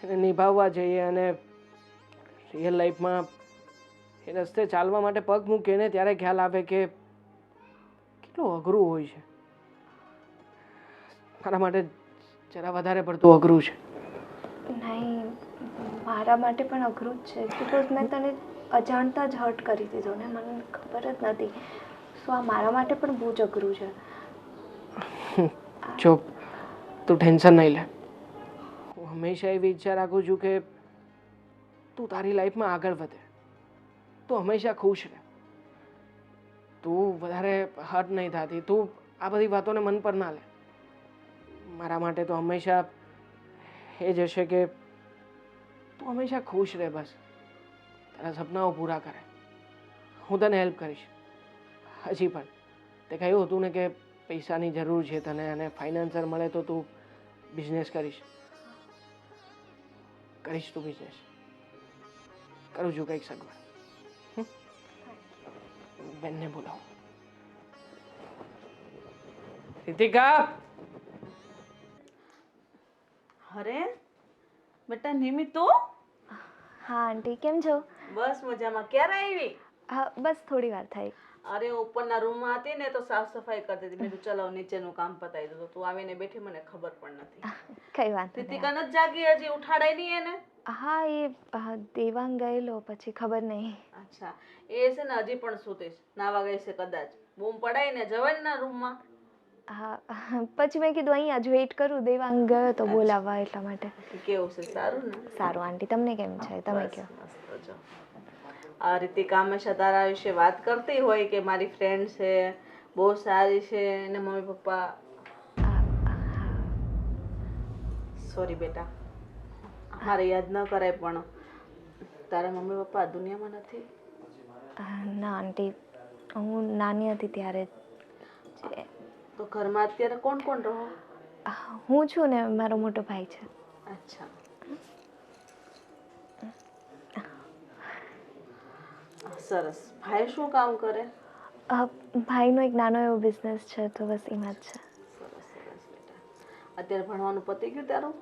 એને નિભાવવા જઈએ અને રિયલ લાઈફમાં એ રસ્તે ચાલવા માટે પગ મૂકીએ ને ત્યારે ખ્યાલ આવે કે કેટલું અઘરું હોય છે. મારા માટે જરા વધારે પડતું અઘરું છે. નહીં, મારા માટે પણ અઘરું જ છે બિકોઝ મેં તને અજાણતા જ હર્ટ કરી દીધો ને, મને ખબર જ નથી. સો આ મારા માટે પણ બહુ જ અઘરું છે. જો તું ટેન્શન નહીં લે. હું હંમેશા એવી ઈચ્છા રાખું છું કે તું તારી લાઈફમાં આગળ વધે, તું હંમેશા ખુશ રહે, તું વધારે હર્ટ નહીં થતી, તું આ બધી વાતોને મન પર ના લે. મારા માટે તો હંમેશા એ જ હશે કે તું હંમેશા ખુશ રહે, બસ તારા સપનાઓ પૂરા કરે. હું તને હેલ્પ કરીશ. હજી પણ તે કહ્યું હતું ને કે પૈસાની જરૂર છે તને અને ફાઇનાન્સર મળે તો તું બિઝનેસ કરીશ. તું બિઝનેસ. કરું છું કંઈક સગવડ. બેનને બોલાવો. રીતિકા! અરે બેટા નિમિ, તું? હા આંટી, કેમ છો? બસ મજામાં. ક્યારે આવી? હા બસ થોડી વાર થઈ. અરે ઉપરના રૂમમાં હતી ને તો સાફ સફાઈ કરતી હતી. મેં કીધું ચલો નીચેનું કામ પતાવી દો. તું આવીને બેઠી, મને ખબર પણ નથી. કઈ વાત નહીં. રીતિકા નથી જાગી હજી? ઉઠાડાય નહીં એને? હા એ દેવાંગ ગયેલો પછી ખબર નહીં. અચ્છા, એ છે ને હજી પણ સૂતી છે. નાવા ગઈ છે કદાચ. બૂમ પડાય ને જવાય ને રૂમમાં. હા પછી મેં કીધું અહીંયા જ વેઇટ કરું, દેવાંગ ગયો તો બોલાવવા એટલા માટે. કેવું છે? સારું ને? સારું આંટી, તમને કેમ છે? તમે કહો. મસ્ત જો. આ રીતિકા હંમેશા તારા વિશે વાત કરતી હોય કે મારી ફ્રેન્ડ છે, બહુ સારી છે, એને મમ્મી પપ્પા. સોરી બેટા, મારે યાદ ન કરાય પણ તારા મમ્મી પપ્પા આ દુનિયામાં નથી? ના આંટી, હું નાની હતી ત્યારે જ. તો ઘરમાં અત્યારે કોણ કોણ રહો? હું છું ને મારો મોટો ભાઈ છે. અચ્છા, સરસ. ભાઈ શું કામ કરે? ભાઈનો એક નાનો એવો બિઝનેસ છે તો બસ એમાં જ છે. સરસ સરસ બેટા. અત્યારે ભણવાનું પતી ગયું તારું?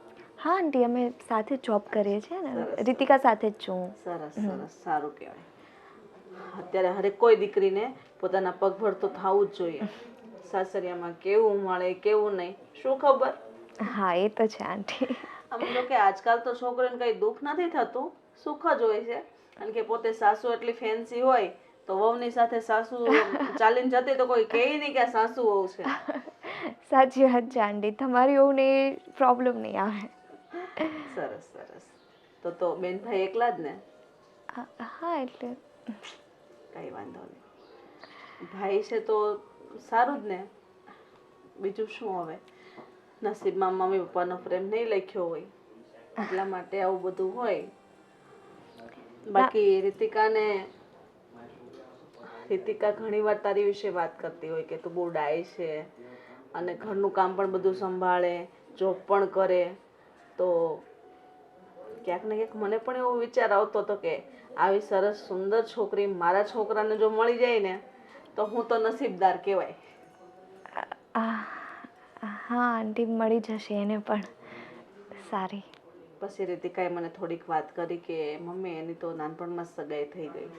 હા આંટી, અમે સાથે જોબ કરીએ છીએ ને, રીતિકા સાથે જ છું. સરસ સરસ, સારું કહેવાય. અત્યારે હરેક કોઈ દીકરીને પોતાના પગભર તો થવું જ જોઈએ. સાસરિયામાં કેવું મળે કેવું નહીં શું ખબર. હા એ તો છે આંટી. આમ તો કે આજકાલ તો છોકરીને કઈ દુઃખ નથી થતું, સુખ જ હોય છે. કારણ કે પોતે સાસુ એટલી ફેન્સી હોય તો વહુની સાથે સાસુ ચાલીને જતી તો કોઈ કહે નહીં કે આ સાસુ વહુ છે. સાચી વાત છે આંટી, તમારી ઓને પ્રોબ્લેમ નહીં આવે. સરસ સરસ. તો બેન ભાઈ એકલા જ ને? હા એટલે કઈ વાંધો નહીં. ભાઈ છે તો સારું જ ને. બીજું શું હવે, નસીબમાં મમ્મી પપ્પાનો પ્રેમ નહીં લખ્યો હોય એટલા માટે આવું બધું હોય. બાકી રીતિકા ઘણી વાર તારી વિશે વાત કરતી હોય કે તું બહુ ડાય છે અને ઘરનું કામ પણ બધું સંભાળે, જોબ પણ કરે. તો ક્યાંક ને ક્યાંક મને પણ એવો વિચાર આવતો હતો કે આવી સરસ સુંદર છોકરી મારા છોકરાને જો મળી જાય ને તો હું તો નસીબદાર કહેવાય. હા આંટી, મળી જશે એને પણ સારી. પછી રીતિકાએ મને થોડીક વાત કરી કે મમ્મી એની તો નાનપણમાં સગાઈ થઈ ગઈ.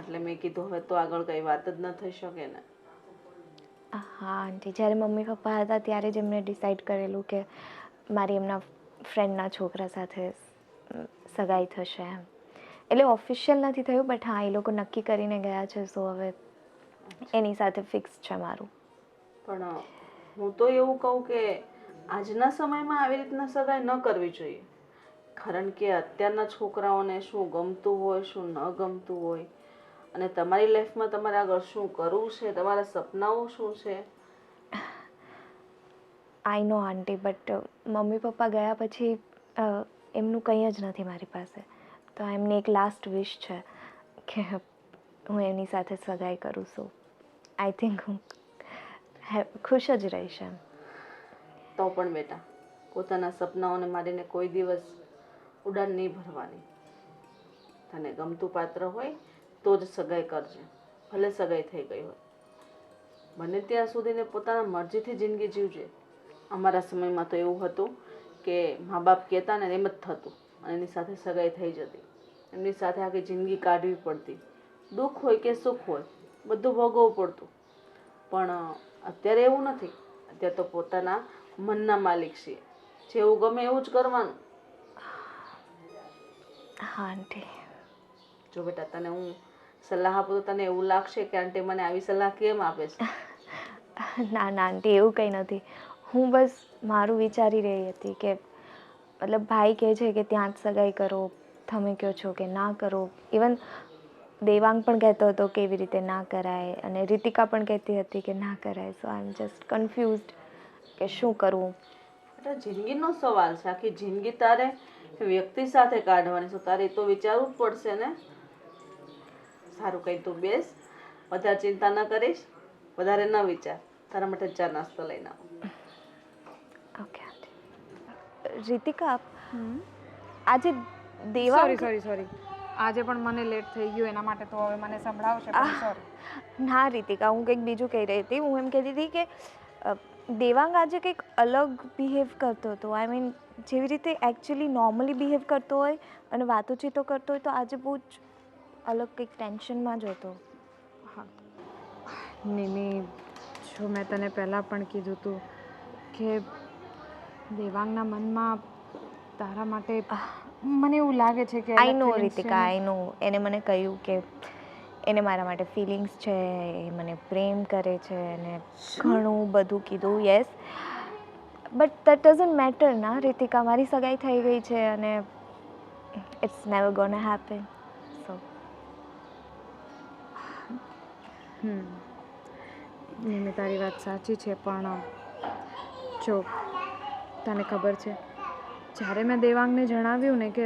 એટલે મેં કીધું હવે તો આગળ કઈ વાત જ ન થઈ શકે ને. હા આંટી, જ્યારે મમ્મી પપ્પા હતા ત્યારે જ એમણે ડિસાઈડ કરેલું કે મારી એમના ફ્રેન્ડના છોકરા સાથે સગાઈ થશે એમ. એટલે ઓફિશિયલ નથી થયું, બટ હા એ લોકો નક્કી કરીને ગયા છે. સો હવે એની સાથે ફિક્સ છે મારું. પણ હું તો એવું કહું કે આજના સમયમાં આવી રીતના સગાઈ ન કરવી જોઈએ. કારણ કે અત્યારના છોકરાઓને શું ગમતું હોય, શું ન ગમતું હોય, અને તમારી લાઈફમાં તમારે આગળ શું કરવું છે, તમારા સપનાઓ શું છે. આઈ નો આંટી, બટ મમ્મી પપ્પા ગયા પછી એમનું કંઈ જ નથી મારી પાસે. તો એમની એક લાસ્ટ વિશ છે કે હું એમની સાથે સગાઈ કરું છું. આઈ થિંક હું ખુશ જ રહીશ એમ. તો પણ બેટા, પોતાના સપનાઓને મારીને કોઈ દિવસ ઉડાન નહીં ભરવાની. તને ગમતું પાત્ર હોય તો જ સગાઈ કરજે, ભલે સગાઈ થઈ ગઈ હોય. બને ત્યાં સુધીને પોતાના મરજીથી જિંદગી જીવજે. અમારા સમયમાં તો એવું હતું કે મા બાપ કહેતા ને એમ જ થતું અને એની સાથે સગાઈ થઈ જતી. એમની સાથે આખી જિંદગી કાઢવી પડતી. દુઃખ હોય કે સુખ હોય બધું ભોગવવું પડતું. પણ અત્યારે એવું નથી. અત્યારે તો પોતાના મનના માલિક છીએ. જેવું ગમે એવું જ કરવાનું. હા આંટી. જો બેટા, તને હું સલાહ આપું તો તને એવું લાગશે કે આંટી મને આવી સલાહ કેમ આપે છે. ના ના આંટી, એવું કંઈ નથી. હું બસ મારું વિચારી રહી હતી કે મતલબ ભાઈ કહે છે કે ત્યાં જ સગાઈ કરો, તમે કહો છો કે ના કરો. ઇવન દેવાંગ પણ કહેતો હતો કે એવી રીતે ના કરાય, અને રીતિકા પણ કહેતી હતી કે ના કરાય. સો આઈ એમ જસ્ટ કન્ફ્યુઝડ કે શું કરવું. એટલે જિંદગીનો સવાલ છે. આખી જિંદગી તારે વ્યક્તિ સાથે કાઢવાની છે. તારે તો વિચારવું જ પડશે ને. સારું, કંઈ તું બેસ, વધારે ચિંતા ન કરીશ, વધારે ન વિચાર. તારા માટે ચા નાસ્તો લઈને આવું. Okay aunty. રીતિકા, આજે દેવાંગ સોરી. આજે પણ મને લેટ થઈ ગયું એના માટે તો હવે મને સંભળાવશે, પણ સોરી. ના રીતિકા, હું કંઈક બીજું કહી રહી હતી. હું એમ કહેતી હતી કે દેવાંગ આજે કંઈક અલગ બિહેવ કરતો હતો. આઈ મીન જેવી રીતે એકચ્યુઅલી નોર્મલી બિહેવ કરતો હોય અને વાતોચીતો કરતો હોય, તો આજે બહુ જ અલગ કંઈક ટેન્શનમાં જ હતો. હા નિમી, જો મેં તને પહેલાં પણ કીધું હતું કે દેવાંગના મનમાં તારા માટે મને એવું લાગે છે કે આઈ નો રીતિકા, આઈ નો. એને મને કહ્યું કે એને મારા માટે ફિલિંગ્સ છે, એ મને પ્રેમ કરે છે, અને ઘણું બધું કીધું. Yes, but that doesn't matter ના રીતિકા. મારી સગાઈ થઈ ગઈ છે અને ઇટ્સ નેવર ગોના હેપન. સો નિમી, તારી વાત સાચી છે, પણ જો તને ખબર છે, જ્યારે મેં દેવાંગને જણાવ્યું ને કે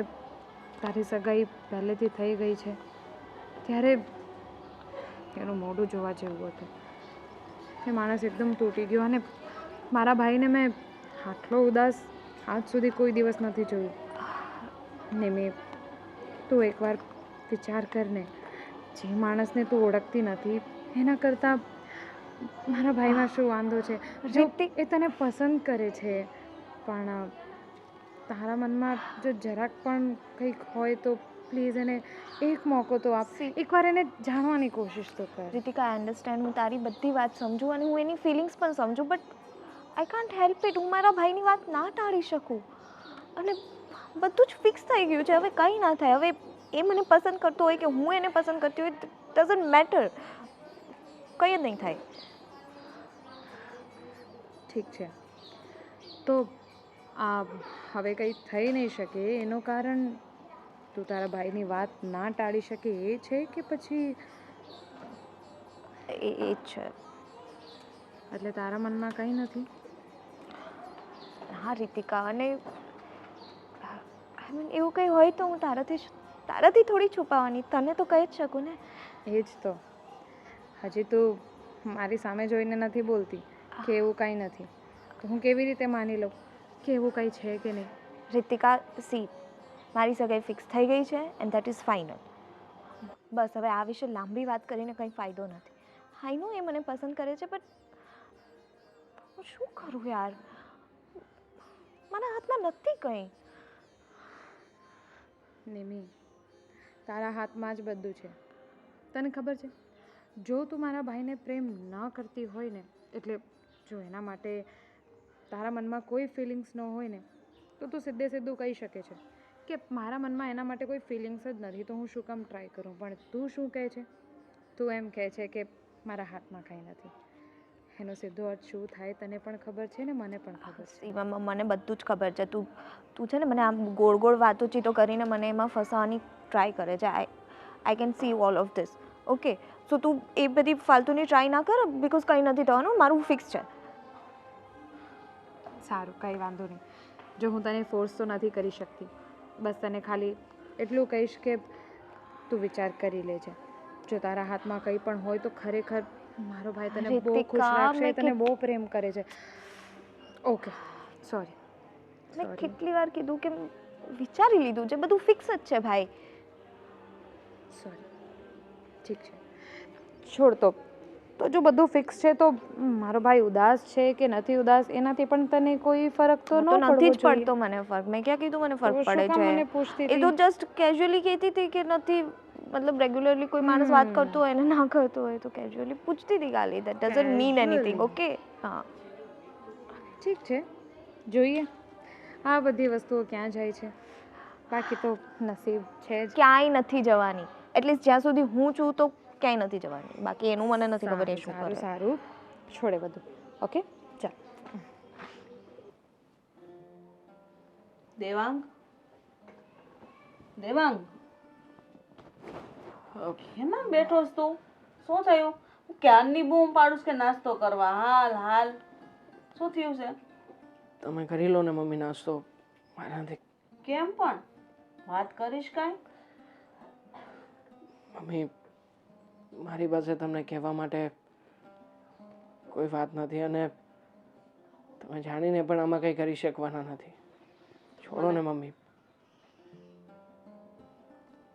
તારી સગાઈ પહેલેથી થઈ ગઈ છે, ત્યારે એનું મોઢું જોવા જેવું હતું. એ માણસ એકદમ તૂટી ગયો, અને મારા ભાઈને મેં આટલો ઉદાસ આજ સુધી કોઈ દિવસ નથી જોયું. નિમી, તું એકવાર વિચાર કર ને, જે માણસને તું ઓળખતી નથી એના કરતાં મારા ભાઈમાં શું વાંધો છે. જો એ તને પસંદ કરે છે, પણ તારા મનમાં જો જરાક પણ કંઈક હોય તો પ્લીઝ એને એક મોકો તો આપ. એકવાર એને જાણવાની કોશિશ તો કર. રીતિકા, આઈ અન્ડરસ્ટેન્ડ. હું તારી બધી વાત સમજું અને હું એની ફિલિંગ્સ પણ સમજું, but I can't help it. હું મારા ભાઈની વાત ના ટાળી શકું. અને બધું જ ફિક્સ થઈ ગયું છે. હવે કંઈ ના થાય. હવે એ મને પસંદ કરતો હોય કે હું એને પસંદ કરતી હોય, ડઝન્ટ મેટર. કંઈ જ નહીં થાય. ઠીક છે, તો આ હવે કંઈ થઈ નહીં શકે એનું કારણ તું તારા ભાઈની વાત ના ટાળી શકે એ છે કે પછી એ જ છે. એટલે તારા મનમાં કંઈ નથી? હા રીતિકા, અને આઈ મીન એવું કંઈ હોય તો હું તારાથી થોડી છુપાવવાની. તને તો કહી જ શકું ને. એ જ તો, હજી તું મારી સામે જોઈને નથી બોલતી કે એવું કંઈ નથી, તો હું કેવી રીતે માની લઉં કે એવું કંઈ છે કે નહીં? રીતિકા સી, મારી સગાઈ ફિક્સ થઈ ગઈ છે એન્ડ દેટ ઇઝ ફાઇનલ. બસ હવે આ વિશે લાંબી વાત કરીને કંઈ ફાયદો નથી. આઈ નો એ મને પસંદ કરે છે, બટ હું શું કરું યાર, મારા હાથમાં નથી કંઈ. નિમી, તારા હાથમાં જ બધું છે. તને ખબર છે, જો તું મારા ભાઈને પ્રેમ ન કરતી હોય ને, એટલે જો એના માટે તારા મનમાં કોઈ ફિલિંગ્સ ન હોય ને, તો તું સીધું કહી શકે છે કે મારા મનમાં એના માટે કોઈ ફિલિંગ્સ જ નથી, તો હું શું કામ ટ્રાય કરું. પણ તું શું કહે છે? તું એમ કહે છે કે મારા હાથમાં કંઈ નથી. એનો સીધો અર્થ શું થાય તને પણ ખબર છે ને મને પણ ખબર છે. મને બધું જ ખબર છે. તું છે ને મને આમ ગોળ ગોળ વાતોચીતો કરીને મને એમાં ફસાવવાની ટ્રાય કરે છે. I can see all of this. Okay, so તું એ બધી ફાલતુની ટ્રાય ના કર, બિકોઝ કંઈ નથી થવાનું. મારું ફિક્સ છે. સારું, કંઈ વાંધો નહીં. જો હું તને ફોર્સ તો નથી કરી શકતી, બસ તને ખાલી એટલું કહીશ કે તું વિચાર કરી લેજે. જો તારા હાથમાં કંઈ પણ હોય તો ખરેખર મારો ભાઈ તને બહુ ખુશ રીતિકા, રાખશે, મેં તને બહુ પ્રેમ કરે છે. Okay, sorry. મેં કેટલી વાર કીધું કે વિચારી લીધું છે, બધું ફિક્સ જ છે ભાઈ. સોરી. ઠીક છે, છોડ. તો જો બધું ફિક્સ છે તો મારો ભાઈ ઉદાસ છે કે નથી ઉદાસ એનાથી પણ તને કોઈ ફરક તો ન પડવો નથી જ જોઈએ. પડતો મને ફરક. મેં ક્યાં કીધું મને ફરક તો શું પડે કામ મને છે? પૂછતી એ તો જસ્ટ કેઝ્યુઅલી કહેતી હતી કે નથી, મતલબ રેગ્યુલરલી કોઈ માણસ વાત કરતો હોય ને ના કરતો હોય તો કેઝ્યુઅલી પૂછતી હતી ખાલી. That doesn't mean anything. Okay, હા ઠીક છે, જોઈએ આ બધી વસ્તુઓ ક્યાં જાય છે. બાકી તો નસીબ છે જ. ક્યાંય નથી જવાની. એટલીસ્ટ જ્યાં સુધી હું છું તો ક્યાંય નથી જવાની. બાકી એનું મને નથી ખબર એ શું સારું કરે. સારું, છોડે બધું. ઓકે, ચાલ. દેવાંગ, દેવાંગ, કેમાં બેઠો છો તું? શું થયું? હું ક્યારની બૂમ પાડું છું કે નાસ્તો કરવા. હાલ હાલ, શું થયું છે? તમે કરી લો ને મમ્મી નાસ્તો, મારાથી. કેમ પણ વાત કરીશ કાંઈ? મમ્મી, મારી પાસે તમને કહેવા માટે કોઈ વાત નથી, અને તમે જાણીને પણ આમાં કંઈ કરી શકવાના નથી. છોડો ને મમ્મી.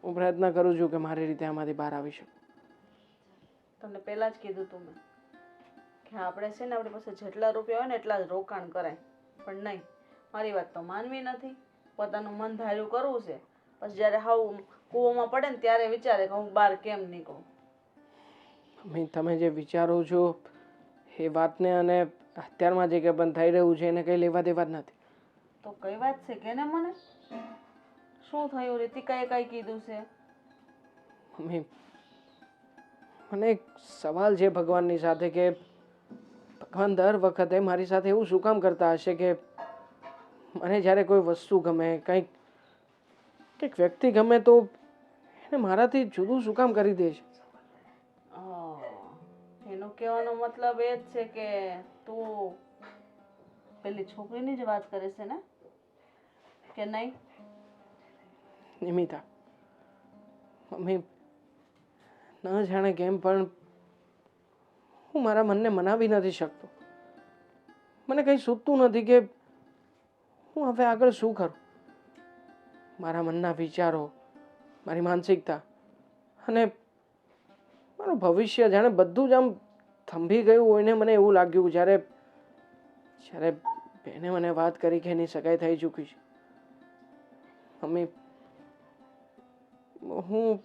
હું પ્રયત્ન કરું છું કે મારી રીતે આમાંથી બહાર આવી શકું. તમને પહેલા જ કીધું તું મેં કે આપણે છે ને આપણી પાસે જેટલા રૂપિયા હોય ને એટલા જ રોકાણ કરાય. પણ નહીં, મારી વાત તો માનવી નથી. પોતાનું મન ધાર્યું કરવું છે. પછી જ્યારે હાવ કૂવામાં પડે ને ત્યારે વિચારે કે હું બહાર કેમ નીકળું. મમ્મી, તમે જે વિચારો છો એ વાતને અને અત્યારમાં જે કંઈ પણ થઈ રહ્યું છે એને કંઈ લેવા દેવા જ નથી. તો કઈ વાત છે કે ને મને શું થયું? રીતિકાએ કઈ કીધું છે? મમ્મી, મને એક સવાલ છે ભગવાનની સાથે કે ભગવાન દર વખતે મારી સાથે એવું શું કામ કરતા હશે કે મને જ્યારે કોઈ વસ્તુ ગમે, કંઈક વ્યક્તિ ગમે તો એને મારાથી જુદું શું કામ કરી દે છે? એનો કહેવાનો મતલબ એ જ છે કે તું પેલી છોકરીની જ વાત કરે છે ને, કે નહીં? નિમિતા, મમ્મી, ન જાણે કેમ પણ હું મારા મનને મનાવી નથી શકતો. મને કંઈ સૂચતું નથી કે હું હવે આગળ શું કરું. મારા મનના વિચારો, મારી માનસિકતા અને મારું ભવિષ્ય જાણે બધું જ આમ થંભી ગયું હોય ને. મને એવું લાગ્યું જ્યારે બેને મને વાત કરી કે એની સગાઈ થઈ ચૂકી છે. મમ્મી, હું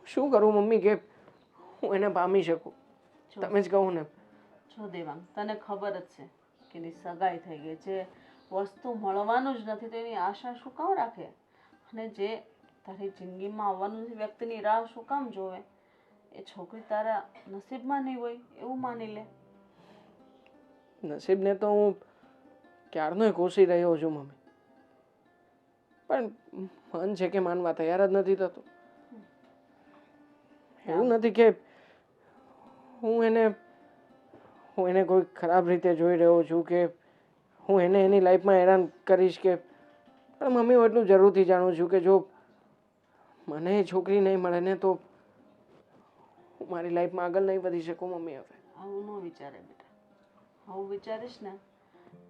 શું કરું મમ્મી કે હું એને પામી શકું? તમે જ કહો ને. જો દેવાંગ, તને ખબર જ છે કે એની સગાઈ થઈ ગઈ છે. વસ્તુ મળવાનું જ નથી તો એની આશા શું કામ રાખે? અને જે તારી જિંદગીમાં આવવાનું છે વ્યક્તિની રાહ શું કામ જોવે? એ છોકરી તારા નસીબમાં નહીં હોય એવું માની લે. નસીબને તો હું ક્યારનોય કોસી રહ્યો છું મમ્મી, પણ મન છે કે માનવા તૈયાર જ નથી થતું. એવું નથી કે હું એને કોઈ ખરાબ રીતે જોઈ રહ્યો છું કે હું એને એની લાઈફમાં હેરાન કરીશ કે, પણ મમ્મી હું એટલું જરૂરથી જાણું છું કે જો મને એ છોકરી નહીં મળે ને તો હું મારી લાઈફમાં આગળ નહીં વધી શકું મમ્મી. હવે આવું ન વિચારે બેટા. આવું વિચારીશ ને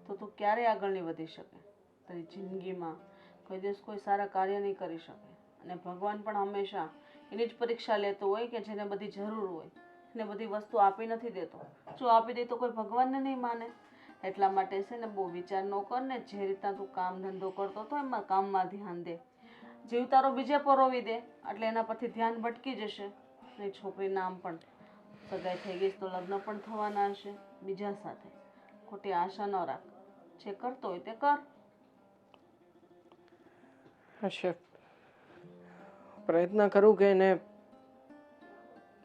તો તું ક્યારેય આગળ નહીં વધી શકે. તારી જિંદગીમાં કોઈ દિવસ કોઈ સારા કાર્ય નહીં કરી શકે. અને ભગવાન પણ હંમેશા એની જ પરીક્ષા લેતો હોય કે જેને બધી જરૂર હોય એને બધી વસ્તુ આપી નથી દેતો. જો આપી દે તો કોઈ ભગવાનને નહીં માને. એટલા માટે છે ને બહુ વિચાર ન કર ને, જે રીતના તું કામ ધંધો કરતો હતો એમાં કામમાં ધ્યાન દે. જીવ તારો બીજે પરોવી દે એટલે એના પરથી ધ્યાન ભટકી જશે. અને છોકરીના આમ પણ સગાઈ થઈ ગઈ તો લગ્ન પણ થવાના હશે બીજા સાથે. ખોટી આશા ન રાખ. જે કરતો હોય તે કર. હશે, પ્રયત્ન કરું કે એને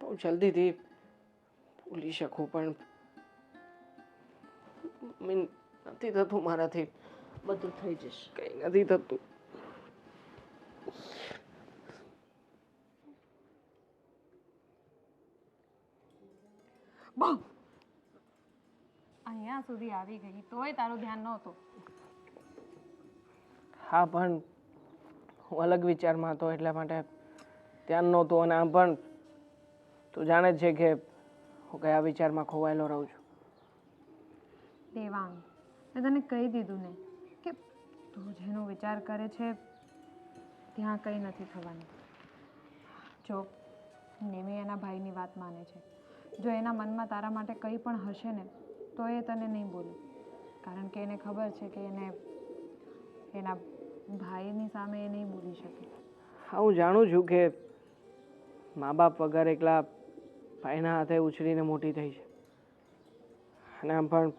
બહુ જલ્દીથી ભૂલી શકું, પણ નથી થતું મારાથી. બધું થઈ જશે. કંઈ નથી થતું. બહુ અહીંયા સુધી આવી ગઈ તોય તારું ધ્યાન નહોતું. હા, પણ હું અલગ વિચારમાં હતો એટલા માટે ધ્યાન નહોતું. અને આમ પણ તું જાણે જ છે કે હું કયા વિચારમાં ખોવાયેલો રહું છું. દેવાંગ, મેં તને કહી દીધું ને કે તું જેનો વિચાર કરે છે ત્યાં કંઈ નથી થવાનું. જો નિમી એના ભાઈની વાત માને છે, જો એના મનમાં તારા માટે કંઈ પણ હશે ને તો એ તને નહીં બોલે, કારણ કે એને ખબર છે કે એને એના ભાઈની સામે એ નહીં બોલી શકે. હા, હું જાણું છું કે મા બાપ વગર એકલા ભાઈના હાથે ઉછરીને મોટી થઈ છે. અને આમ પણ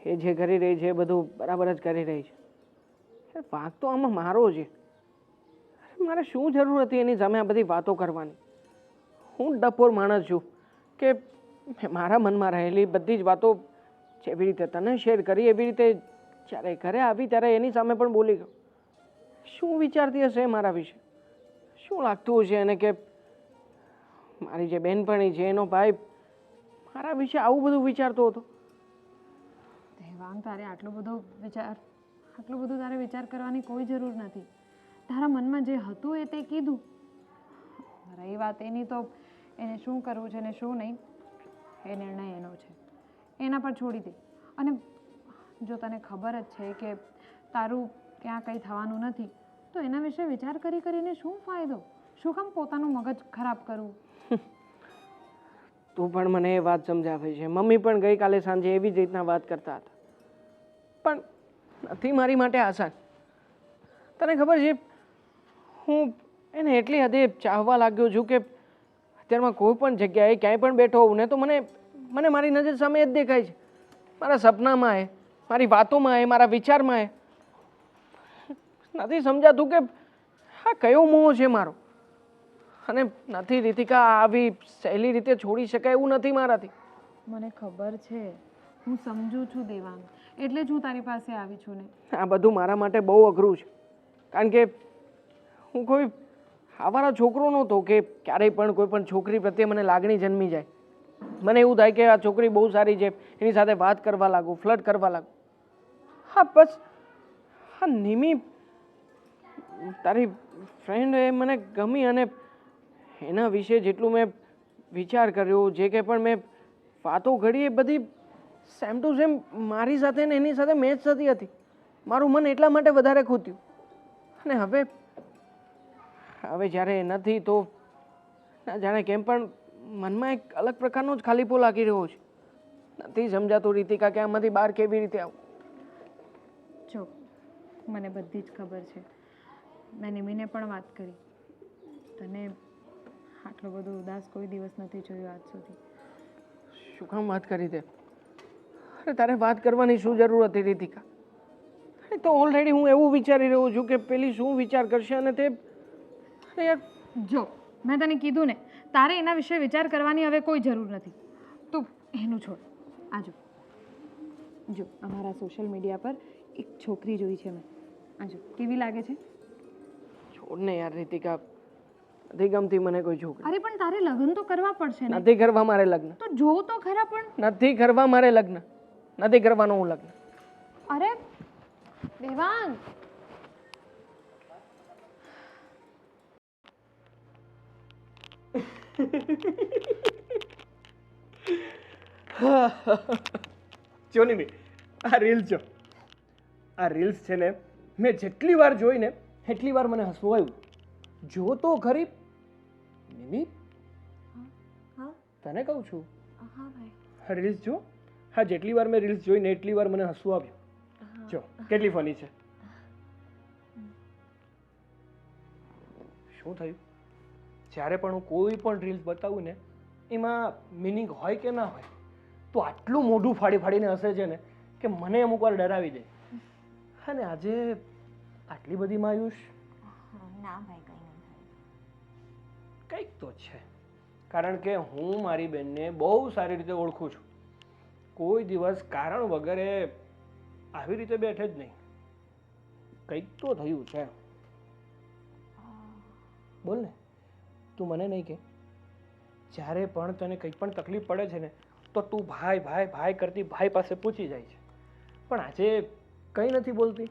એ જે કરી રહી છે એ બધું બરાબર જ કરી રહી છે. વાંક તો આમાં મારો છે. મારે શું જરૂર હતી એની સામે આ બધી વાતો કરવાની? હું ડફોર માણસ છું કે મારા મનમાં રહેલી બધી જ વાતો જેવી રીતે તને શેર કરી એવી રીતે જ્યારે ઘરે આવી ત્યારે એની સામે પણ બોલી ગયો. શું વિચારતી હશે મારા વિશે? શું લાગતું હશે એને કે મારી જે બહેનપણી છે એનો ભાઈ મારા વિશે આવું બધું વિચારતો હતો? દેવાંગ, તારે આટલું બધું તારે વિચાર કરવાની કોઈ જરૂર નથી. તારા મનમાં જે હતું એ તે કીધું. રહી વાત એની તો એને શું કરવું છે ને શું નહીં એ નિર્ણય એનો છે, એના પર છોડી દે. અને જો તને ખબર જ છે કે તારું ત્યાં કંઈ થવાનું નથી તો એના વિશે વિચાર કરીને શું ફાયદો? શું કામ પોતાનું મગજ ખરાબ કરવું? તું પણ મને એ વાત સમજાવે છે. મમ્મી પણ ગઈકાલે સાંજે એવી જ રીતના વાત કરતા હતા. પણ નથી મારી માટે આસાન. તને ખબર છે હું એને એટલી હદે ચાહવા લાગ્યો છું કે અત્યારમાં કોઈ પણ જગ્યાએ ક્યાંય પણ બેઠો હોઉં ને તો મને મારી નજર સામે જ દેખાય છે. મારા સપનામાં એ, મારી વાતોમાં એ, મારા વિચારમાં એ. નથી સમજાતું કે આ કયો મોહ છે મારો. અને નથી રીતિકા, આવી સહેલી રીતે છોડી શકાય એવું નથી મારાથી. મને ખબર છે, હું સમજુ છું દેવાંગ, એટલે જ હું તારી પાસે આવી છું ને. આ બધું મારા માટે બહુ અઘરું છે, કારણ કે હું કોઈ આવારો છોકરો નહોતો કે ક્યારેય પણ કોઈ પણ છોકરી પ્રત્યે મને લાગણી જન્મી જાય. મને એવું થાય કે આ છોકરી બહુ સારી છે, એની સાથે વાત કરવા લાગુ, ફ્લર્ટ કરવા લાગુ. હા, બસ હા નિમી તારી ફ્રેન્ડ એ મને ગમી અને એના વિશે જેટલું મેં વિચાર કર્યો, જે કંઈ પણ મેં વાતો ઘડી એ બધી સેમ ટુ સેમ મારી સાથે ને એની સાથે મેચ થતી હતી. મારું મન એટલા માટે વધારે ખૂટ્યું. અને હવે જ્યારે એ નથી તો ના જાણે કેમ પણ મનમાં એક અલગ પ્રકારનો જ ખાલીપો લાગી રહ્યો છે. નથી સમજાતું રીતિકા કે આમાંથી બહાર કેવી રીતે આવું. જો મને બધી જ ખબર છે, મેં નિમીને પણ વાત કરી. તને આટલો બધો ઉદાસ કોઈ દિવસ નથી જોયો આજ સુધી. શું કામ વાત કરી તે? અરે તારે વાત કરવાની શું જરૂર હતી રીતિકા? તો ઓલરેડી હું એવું વિચારી રહ્યો છું કે પેલી શું વિચાર કરશે અને તે અરે યાર જો મેં તને કીધું ને તારે એના વિશે વિચાર કરવાની હવે કોઈ જરૂર નથી. તું એનું છોડ. આ જો અમારા સોશિયલ મીડિયા પર એક છોકરી જોઈ છે મેં. આ જો કેવી લાગે છે? છોડ ને યાર રીતિકા, નથી ગમતી મને કોઈ છોકરી. અરે પણ તારે લગ્ન તો કરવા પડશે ને. નથી કરવા મારે લગ્ન. તો જો તો ખરા પણ. નથી કરવા મારે લગ્ન. નથી કરવાનો હું લગ્ન. અરે દેવાંગ, જો ને આ રીલ્સ જો, આ રીલ્સ છે ને મેં જેટલી વાર જોઈ ને એટલી વાર મને હસવું આવ્યું. જો તો ખરી નિમિ, હા તને કહું છું હા ભાઈ. આ રીલ્સ જો, હા જેટલી વાર મેં રીલ્સ જોઈ ને એટલી વાર મને હસવું આવ્યું. જો કેટલી ફની છે. શું થયું? જ્યારે પણ હું કોઈ પણ રીલ્સ બતાવું ને એમાં મિનિંગ હોય કે ના હોય તો આટલું મોઢું ફાડી ફાડીને હસે છે ને કે મને અમુક વાર ડરાવી દે. અને આજે આટલી બધી માયુસ? ના ભાઈ, કંઈ નહીં થાય. કંઈક તો છે, કારણ કે હું મારી બેનને બહુ સારી રીતે ઓળખું છું. કોઈ દિવસ કારણ વગર આવી રીતે બેઠે જ નહીં. કંઈક તો થયું છે. બોલ ને, તું મને નહીં કે જ્યારે પણ તને કંઈ પણ તકલીફ પડે છે ને તો તું ભાઈ ભાઈ ભાઈ કરતી ભાઈ પાસે પૂછી જાય છે, પણ આજે કંઈ નથી બોલતી.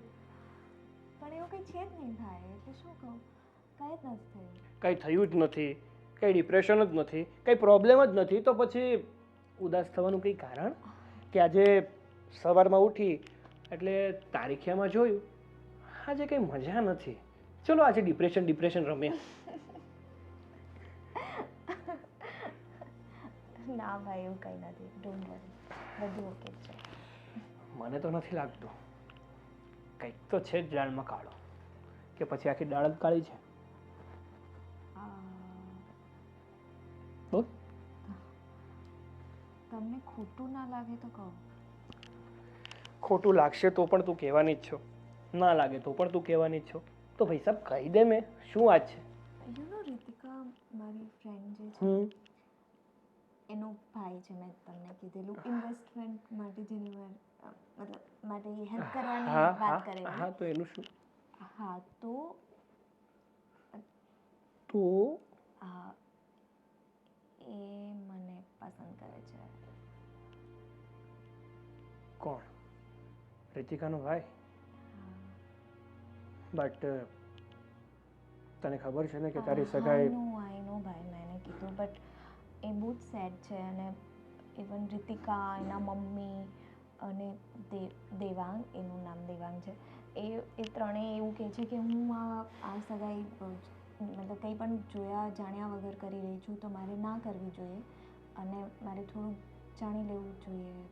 પણ એવું કંઈ છે જ નહીં ભાઈ, એટલે શું કહું, કંઈ જ નથી થયું. કંઈ થયું જ નથી, કંઈ ડિપ્રેશન જ નથી, કંઈ પ્રોબ્લેમ જ નથી, તો પછી ઉદાસ થવાનું કંઈ કારણ? કે આજે સવારમાં ઉઠી એટલે તારીખિયામાં જોયું આજે કંઈ મજા નથી, ચલો આજે ડિપ્રેશન રમ્યા. ના ભાઈ, એવું કંઈ નથી. ડોન્ટ વરી, બધું ઓકે છે. મને તો નથી લાગતું. કંઈક તો છે જ દાળમાં કાળો, કે પછી આખી દાળ જ કાળી છે. બોલ. તમને ખોટું ના લાગે તો કહો. ખોટું લાગશે તો પણ તું કહેવાની જ છો, ના લાગે તો પણ તું કહેવાની જ છો, તો ભાઈ સાહેબ કહી દે. મેં શું વાત છે? યુ નો રીતિકા, મારી ફ્રેન્ડ જે છે એનો ભાઈ છે, મેં તમને કીધેલું ઇન્વેસ્ટમેન્ટ માટે જેની વાર મતલબ માટે હેલ્પ કરવાની વાત કરેલી. હા, તો એનું શું? હા, તો એ મને પસંદ કરે છે. કોણ? રીતિકાનો ભાઈ? બટ તને ખબર છે ને કે તારી સગાઈ? આઈ નો ભાઈ, મેં એને કીધું, બટ એ બહુ જ સેડ છે. અને ઇવન રીતિકા, એના મમ્મી અને દેવાંગ, એનું નામ દેવાંગ છે, એ ત્રણેય એવું કહે છે કે હું આ સગાઈ મતલબ કંઈ પણ જોયા જાણ્યા વગર કરી રહી છું, તો મારે ના કરવી જોઈએ અને મારે થોડું જાણી લેવું જોઈએ.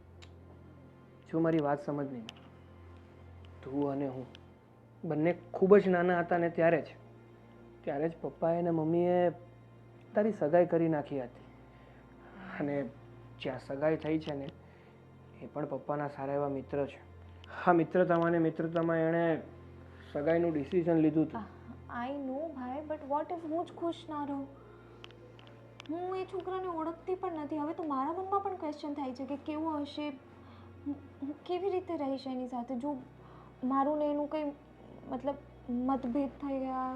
જો મારી વાત સમજ નહીં, તું અને હું બંને ખૂબ જ નાના હતા ને ત્યારે જ પપ્પાએ અને મમ્મીએ તારી સગાઈ કરી નાખી હતી. અને જ્યાં સગાઈ થઈ છે ને એ પણ પપ્પાના સારા એવા મિત્ર છે. હા, મિત્રતામાં એણે સગાઈનું ડિસિઝન લીધું હતું. આઈ નો ભાઈ, બટ વોટ ઇફ હું જ ખુશ ના રહું? હું એ છોકરાને ઓળખતી પણ નથી. હવે તો મારા મનમાં પણ ક્વેશ્ચન થાય છે કે કેવો હશે, હું કેવી રીતે રહીશ એની સાથે જો મારું ને એનું કંઈ મતલબ મતભેદ થઈ ગયા.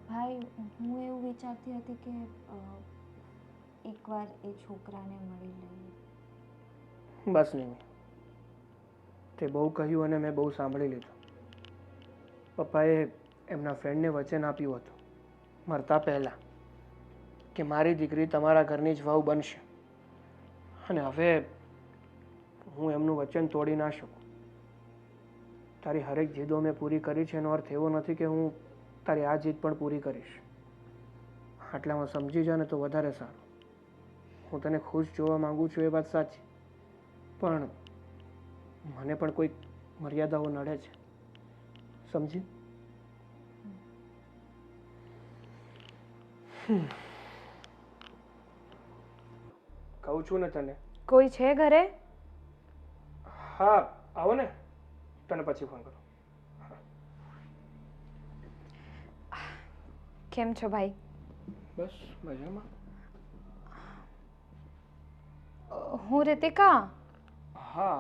ભાઈ, હું એવું વિચારતી હતી કે એકવાર એ છોકરાને મળી લઈએ. બસ નહીં, તે બહુ કહ્યું અને મેં બહુ સાંભળી લીધું. પપ્પાએ એમના ફ્રેન્ડને વચન આપ્યું હતું મરતા પહેલાં કે મારી દીકરી તમારા ઘરની જ વહુ બનશે. અને હવે હું એમનું વચન તોડી ના શકું. તારી હરેક જીદો મેં પૂરી કરી છે, એનો અર્થ એવો નથી કે હું તારી આ જીદ પણ પૂરી કરીશ. આટલામાં સમજી જા ને તો વધારે સારું. હું તને ખુશ જોવા માંગુ છું એ વાત સાચી, પણ મને પણ કોઈક મર્યાદાઓ નડે છે, સમજી? કહું છું ને તને. કોઈ છે ઘરે? હા, આવો ને, તને પછી ફોન કરું. કેમ છો ભાઈ? બસ મજામાં. હું રીતિકા. હા,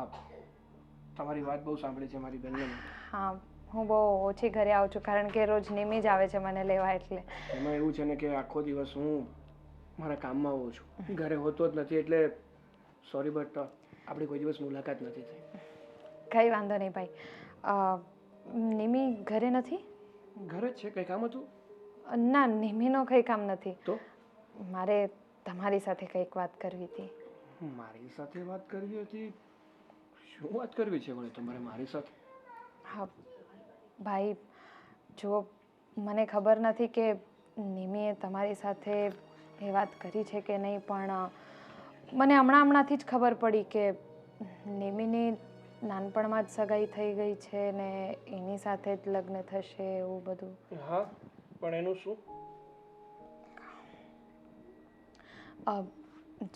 તમારી વાત બહુ સાંભળી છે મારી બેનને. હા, હું બહુ ઓછી ઘરે આવું છું કારણ કે રોજ નિમી જ આવે છે મને લેવા એટલે. એમાં એવું છે ને કે આખો દિવસ હું મારા કામમાં હોઉં છું, ઘરે હોતો જ નથી, એટલે સોરી બટ આપણી કોઈ દિવસ મુલાકાત નથી થઈ. કંઈ વાંધો નહીં ભાઈ. નિમી ઘરે નથી? ઘરે જ છે. કંઈ કામ હતું? ના, નિમીનો કંઈ કામ નથી. તો મારે તમારી સાથે કંઈક વાત કરવી હતી. મારી સાથે વાત કરવી હતી? શું વાત કરવી છે વળી તમારે મારી સાથે? હા ભાઈ, જો મને ખબર નથી કે નિમીએ તમારી સાથે એ વાત કરી છે કે નહીં, પણ મને હમણાંથી જ ખબર પડી કે નિમીની નાનપણમાં જ સગાઈ થઈ ગઈ છે ને એની સાથે જ લગ્ન થશે એવું બધું. હા, પણ એનું શું?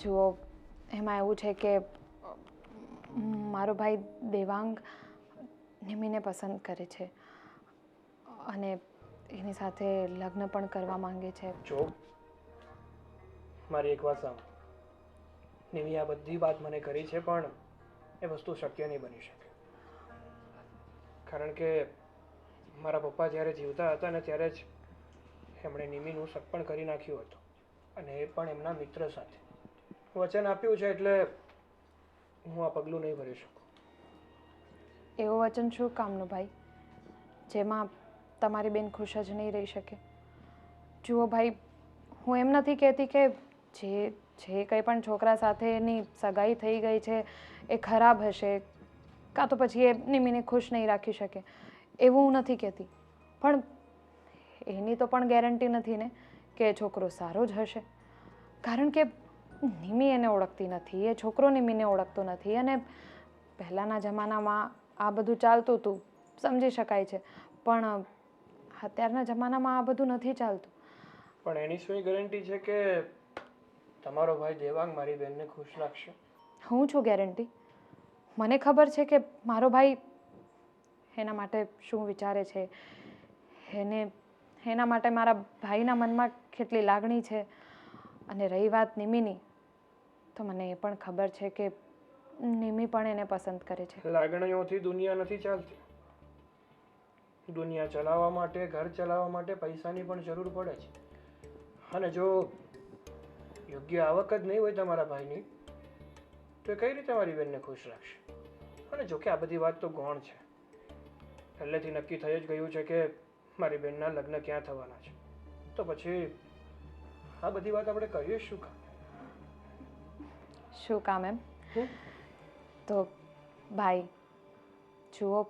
જુઓ, એમાં એવું છે કે મારો ભાઈ દેવાંગ નિમીને પસંદ કરે છે અને એની સાથે લગ્ન પણ કરવા માંગે છે. જો મારી એક વાત સાંભળો. નિમી આ બધી વાત મને કરી છે, પણ એ વસ્તુ શક્ય નહીં બની શકે. કારણ કે મારા પપ્પા જ્યારે જીવતા હતા ને ત્યારે જ એમણે નિમીનું સગપણ કરી નાખ્યું હતું, અને એ પણ એમના મિત્ર સાથે. વચન આપ્યું છે એટલે હું આ પગલું નહીં ભરી શકું. એવું વચન શું કામનું ભાઈ, જેમાં તમારી બેન ખુશ જ નહીં રહી શકે? જુઓ ભાઈ, હું એમ નથી કહેતી કે જે કંઈ પણ છોકરા સાથે એની સગાઈ થઈ ગઈ છે એ ખરાબ હશે, કાં તો પછી એ નિમીને ખુશ નહીં રાખી શકે, એવું હું નથી કહેતી. પણ એની તો પણ ગેરંટી નથી ને કે એ છોકરો સારો જ હશે. કારણ કે નિમી એને ઓળખતી નથી, એ છોકરો નિમીને ઓળખતો નથી, અને પહેલાંના જમાનામાં આ બધું ચાલતું હતું, સમજી શકાય છે, પણ અત્યારના જમાનામાં આ બધું નથી ચાલતું. પણ એની શું ગેરંટી છે કે તમારો ભાઈ દેવાંગ મારી બેનને ખુશ રાખશે? હું છું ગેરંટી? મને ખબર છે કે મારો ભાઈ એના માટે શું વિચારે છે, એના માટે મારા ભાઈના મનમાં કેટલી લાગણી છે. અને રહી વાત નિમીની, તો મને એ પણ ખબર છે કે નિમી પણ એને પસંદ કરે છે. લાગણીઓથી દુનિયા નથી ચાલતી. દુનિયા ચલાવવા માટે, ઘર ચલાવવા માટે પૈસાની પણ જરૂર પડે છે. અને જો યોગ્ય આવક જ નહીં હોય તમારા ભાઈની, તો એ કઈ રીતે મારી બેનને ખુશ રાખશે? અને જો કે આ બધી વાત તો ગૌણ છે. પહેલેથી નક્કી થઈ જ ગયું છે કે મારી બેનના લગ્ન ક્યાં થવાના છે, તો પછી આ બધી વાત આપણે કરીએ શું કામ? શું કામ એમ? તો ભાઈ જુઓ,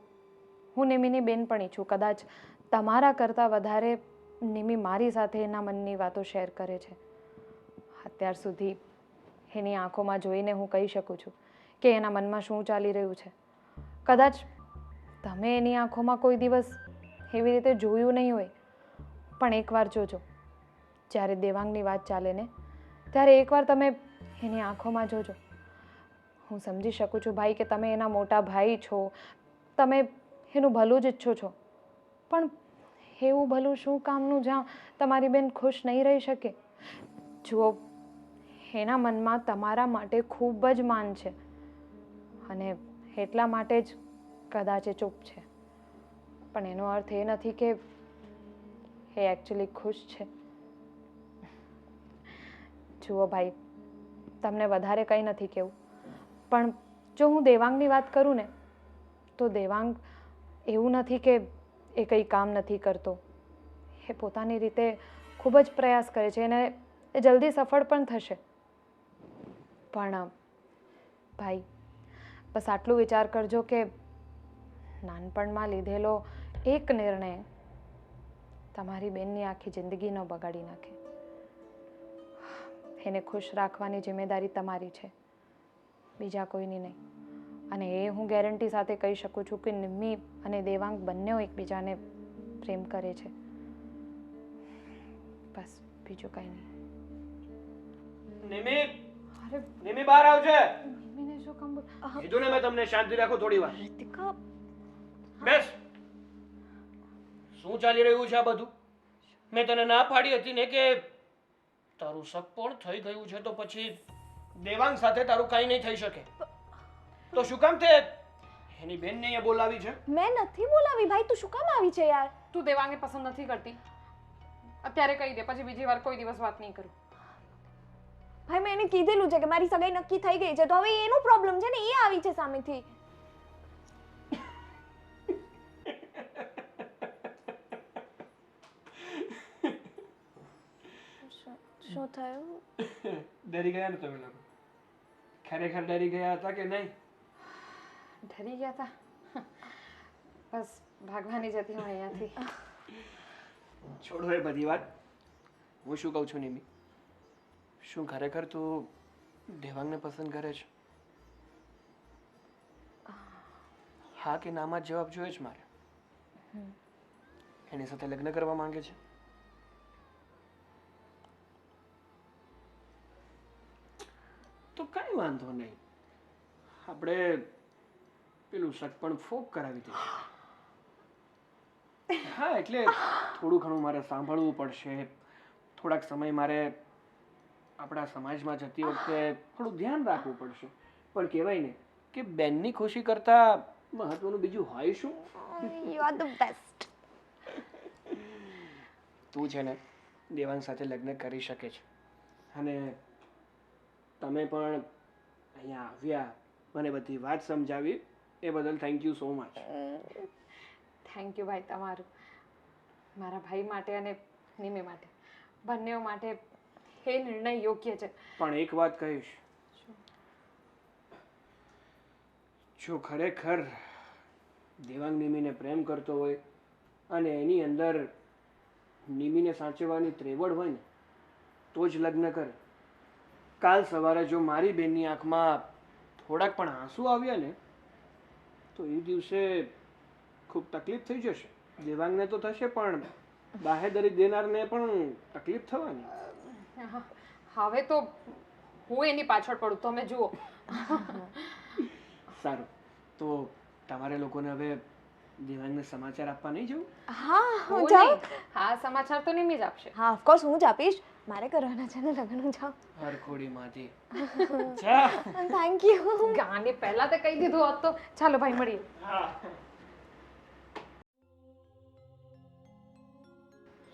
હું નિમીની બેનપણી છું. કદાચ તમારા કરતાં વધારે નિમી મારી સાથે એના મનની વાતો શેર કરે છે. અત્યાર સુધી એની આંખોમાં જોઈને હું કહી શકું છું કે એના મનમાં શું ચાલી રહ્યું છે. કદાચ તમે એની આંખોમાં કોઈ દિવસ એવી રીતે જોયું નહીં હોય, પણ એકવાર જોજો. જ્યારે દેવાંગની વાત ચાલે ને, ત્યારે એકવાર તમે એની આંખોમાં જોજો. હું સમજી શકું છું ભાઈ કે તમે એના મોટા ભાઈ છો, તમે એનું ભલું જ ઈચ્છો છો, પણ એવું ભલું શું કામનું જ્યાં તમારી બેન ખુશ નહીં રહી શકે? જુઓ, એના મનમાં તમારા માટે ખૂબ જ માન છે, અને એટલા માટે જ કદાચ એ ચૂપ છે. પણ એનો અર્થ એ નથી કે એ એકચ્યુઅલી ખુશ છે. જુઓ ભાઈ, તમને વધારે કંઈ નથી કહેવું, પણ જો હું દેવાંગની વાત કરું ને, તો દેવાંગ એવું નથી કે એ કંઈ કામ નથી કરતો. એ પોતાની રીતે ખૂબ જ પ્રયાસ કરે છે અને એ જલ્દી સફળ પણ થશે. પણ ભાઈ, બસ આટલું વિચાર કરજો કે નાનપણમાં લીધેલો એક નિર્ણય તમારી બેનની આખી જિંદગી ન બગાડી નાખે. એને ખુશ રાખવાની જિમ્મેદારી તમારી છે, બીજા કોઈની નહીં. અને એ હું ગેરંટી સાથે કહી શકું છું કે નિમ્મી અને દેવાંગ બંને એકબીજાને પ્રેમ કરે છે. બસ બીજું કંઈ નહીં. નિમી, નિમી બહાર આવજે. નિમ્મીને શું કામ કીધું ને મેં તમને, શાંતિ રાખો થોડી વાર. રીતિકા, બેસ. શું ચાલી રહ્યું છે આ બધું? મેં તને ના પાડી હતી ને કે તારું શક પણ થઈ ગયું છે તો પછી દેવાંગ સાથે તારું કાંઈ નહીં થઈ શકે. તો શું કામ તે એની બેનને અહીંયા બોલાવી છે? મેં નથી બોલાવી ભાઈ, તું શું કામ આવી છે યાર? તું દેવાંગને પસંદ નથી કરતી અત્યારે કહી દે, પછી બીજી વાર કોઈ દિવસ વાત નહીં કરું. ભાઈ મેં એને કીધેલું છે કે મારી સગાઈ નક્કી થઈ ગઈ છે, તો હવે એનો પ્રોબ્લેમ છે ને, એ આવી છે સામેથી. શું થયું? ડરી ગયા ને તમે લોકો? ખરેખર ડરી ગયા હતા કે નહીં? ડરી ગયા હતા. બસ ભાગવાની જતી હું અહીંયાથી. છોડો એ બધી વાત. હું શું કહું છું નિમી, શું ખરેખર તું દેવાંગને પસંદ કરે છે? હા કે નામાં જવાબ જોઈએ છે મારે. એની સાથે લગ્ન કરવા માંગે છે? તો કઈ વાંધો નહીં, આપણે પેલું શક પણ ફોક કરાવી દઈએ. હા એટલે થોડું ઘણું મારે સાંભળવું પડશે, થોડાક સમય મારે આપણા સમાજમાં જતી વખતે થોડું ધ્યાન રાખવું પડશે, પણ કહેવાય ને કે બેનની ખુશી કરતા મહત્વનું બીજું હોય શું? You are the best. તું છે ને દેવાંગ સાથે લગ્ન કરી શકે છે, અને તમે પણ અહીંયા આવ્યા, મને બધી વાત સમજાવી, એ બદલ thank you so much. Thank you ભાઈ તમારું. મારા ભાઈ માટે અને નિમી માટે, બંને માટે એ નિર્ણય યોગ્ય છે. પણ એક વાત કહીશ, જો ખરેખર દેવાંગ નિમીને પ્રેમ કરતો હોય અને એની અંદર નિમીને સાચવવાની ત્રેવડ હોય ને તો જ લગ્ન કરે. કાલ સવારે જો મારી બેનની આંખમાં થોડાક પણ આંસુ આવ્યા ને તો એ દિવસે ખૂબ તકલીફ થઈ જશે. દેવાંગને તો થશે, પણ બાહેધરી દેનારને પણ તકલીફ થવાની. હવે તો હું એની પાછળ પડું, તમે જુઓ. સારું, તો તમારે લોકોને હવે દેવાંગને સમાચાર આપવા નહીં જવું? હા હું હું જાઉં. નહીં. હા સમાચાર તો નિમી જ આપશે. હા ઓફકોર્સ હું જ આપીશ, મારે કરવાના છે ને લગ્ન. જાઉં. હરખોડીમાંથી જા. Thank you. ગાને પહેલા તો કહી દીધું હોત તો ચાલો ભાઈ મળીએ.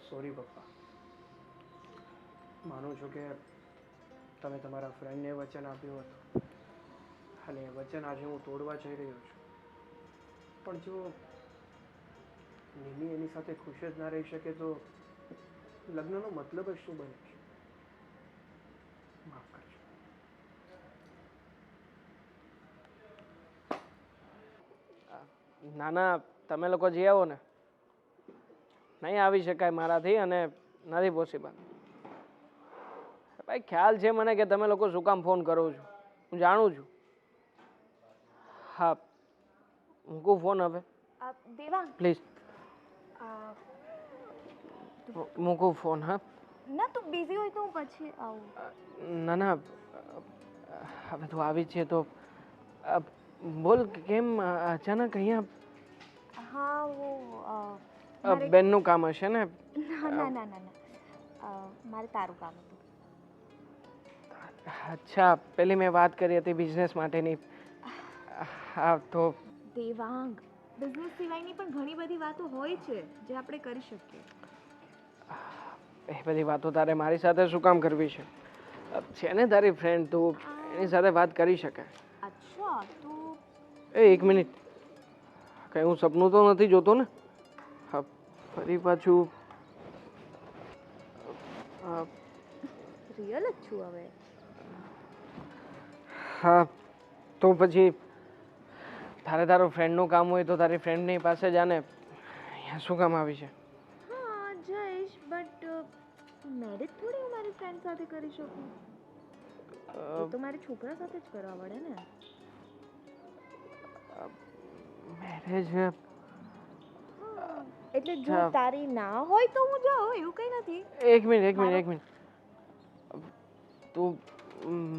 સોરી પપ્પા, માનું છું કે તમે તમારા ફ્રેન્ડને વચન આપ્યું હતું અને એ વચન આજે હું તોડવા જઈ રહ્યો છું. પણ જો નિમી એની સાથે ખુશ જ ના રહી શકે તો લગ્નનો મતલબ જ શું બને છે? માફ કરજો. ના ના, તમે લોકો જઈ આવો ને. નહીં આવી શકાય મારાથી, અને નથી પોસિબલ. ભાઈ ખ્યાલ છે મને કે તમે લોકો શું કામ ફોન કરો છો, હું જાણું છું. હા મૂકું ફોન હવે દેવાંગ પ્લીઝ. મૂકું ફોન. હા ના તું બિઝી હોય તો હું પછી આવું. ના ના, હવે તું આવી છે તો બોલ કેમ અચાનક અહીંયા? હા હું બેનનું કામ હશે ને? ના ના ના ના મારે તારું કામ હતું. અચ્છા, પેલી મેં વાત કરી હતી બિઝનેસ માટેની. હા તો દેવાંગ, બિઝનેસ સિવાયની પણ ઘણી બધી વાતો હોય છે જે આપણે કરી શકીએ. એ બધી વાતો તારે મારી સાથે શું કામ કરવી છે? છે ને તારી ફ્રેન્ડ, તું એની સાથે વાત કરી શકે. અચ્છા તું એક મિનિટ, કઈ હું સપનું તો નથી જોતો ને? હા ફરી પાછું રિયલ જ છું હવે. હા તો પછી તારે તારો ફ્રેન્ડનું કામ હોય તો તારી ફ્રેન્ડની પાસે જાને, અહીંયા શું કામ આવી છે? હા જઈશ, બટ મેરેજ થોડી હું મારી ફ્રેન્ડ સાથે કરી શકું. એ તો મારે છોકરા સાથે જ કરવા પડે ને. મેરેજ? એટલે જો તારી ના હોય તો હું જાઉં, એવું કઈ નથી. એક મિનિટ. તું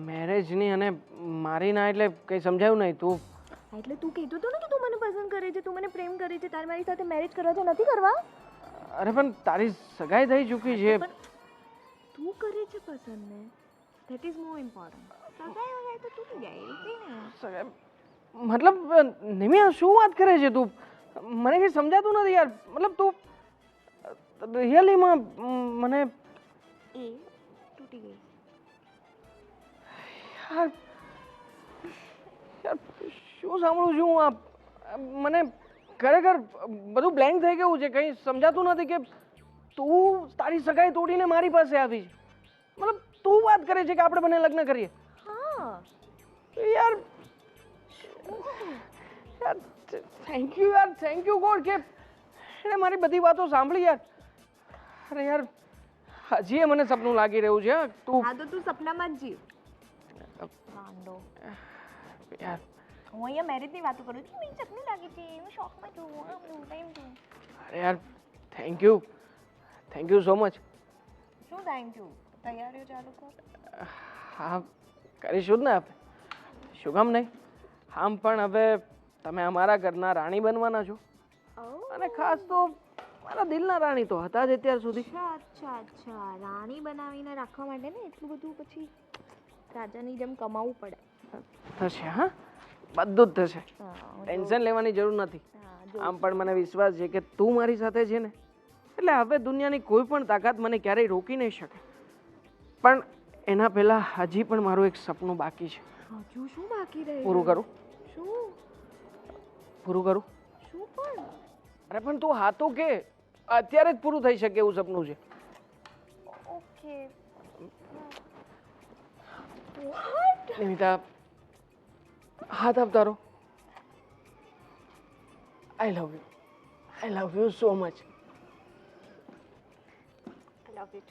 મેરેજની અને મારી ના એટલે કંઈ સમજાયું નહીં. તું એટલે તું કહેતો હતો ને કે તું મને પસંદ કરે છે, તું મને પ્રેમ કરે છે, તારે મારી સાથે મેરેજ કરવા છે, નથી કરવા? અરે પણ તારી સગાઈ થઈ ચૂકી છે. પણ તું કરે છે પસંદ ને, ધેટ ઇઝ મોર ઇમ્પોર્ટન્ટ. સગાઈ વગાઈ તો તૂટી જાય એવું કંઈ નહીં. સગાઈ મતલબ નિમિયા શું વાત કરે છે તું? મને કંઈ સમજાતું નથી યાર. મતલબ તું રિયલીમાં મને એ તૂટી ગઈ. યાર યાર શું સાંભળું છું હું? મને ખરેખર બધું બ્લેન્ક થઈ ગયું છે. કંઈ સમજાતું નથી કે તું તારી સગાઈ તોડીને મારી પાસે આવી છે. મતલબ તું વાત કરે છે કે આપણે બંને લગ્ન કરીએ? હા. યાર યાર થેન્ક યુ યાર, થેન્ક યુ ગોડ કે એણે મારી બધી વાતો સાંભળી યાર. અરે યાર હજી મને સપનું લાગી રહ્યું છે. તું હા તો તું સપનામાં જ જીવ. ગાંડો. યાર હું અહીંયા મેરેજની વાતો કરું છું. મને સપનું લાગે છે, હું શોખમાં છું, આમ છું તેમ છું. અરે યાર થેન્ક યુ સો મચ. શું થેન્ક યુ? તૈયારીઓ ચાલુ કર. હા કરીશું જ ને આપણે. શું કામ નહીં? આમ પણ હવે તમે અમારા ઘરના રાણી બનવાના છો. અને ખાસ તો મારા દિલના રાણી તો હતા જ અત્યાર સુધી. અચ્છા રાણી બનાવીને રાખવા માટે ને એટલું બધું પછી રાજાની જેમ કમાવું પડે. થશે હા, બધું જ થશે. ટેન્શન લેવાની જરૂર નથી. આમ પણ મને વિશ્વાસ છે કે તું મારી સાથે છે ને, એટલે હવે દુનિયાની કોઈ પણ તાકાત મને ક્યારેય રોકી નહીં શકે. પણ એના પહેલા હજી પણ મારું એક સપનું બાકી છે. હજુ શું બાકી રહ્યું? પૂરું કરું? શું પૂરું કરું? શું પણ? અરે પણ તું હા તો કે, અત્યારે જ પૂરું થઈ શકે એવું સપનું છે. ઓકે. નિમિતા હાથ આપ તારો. I love you so much. I love it.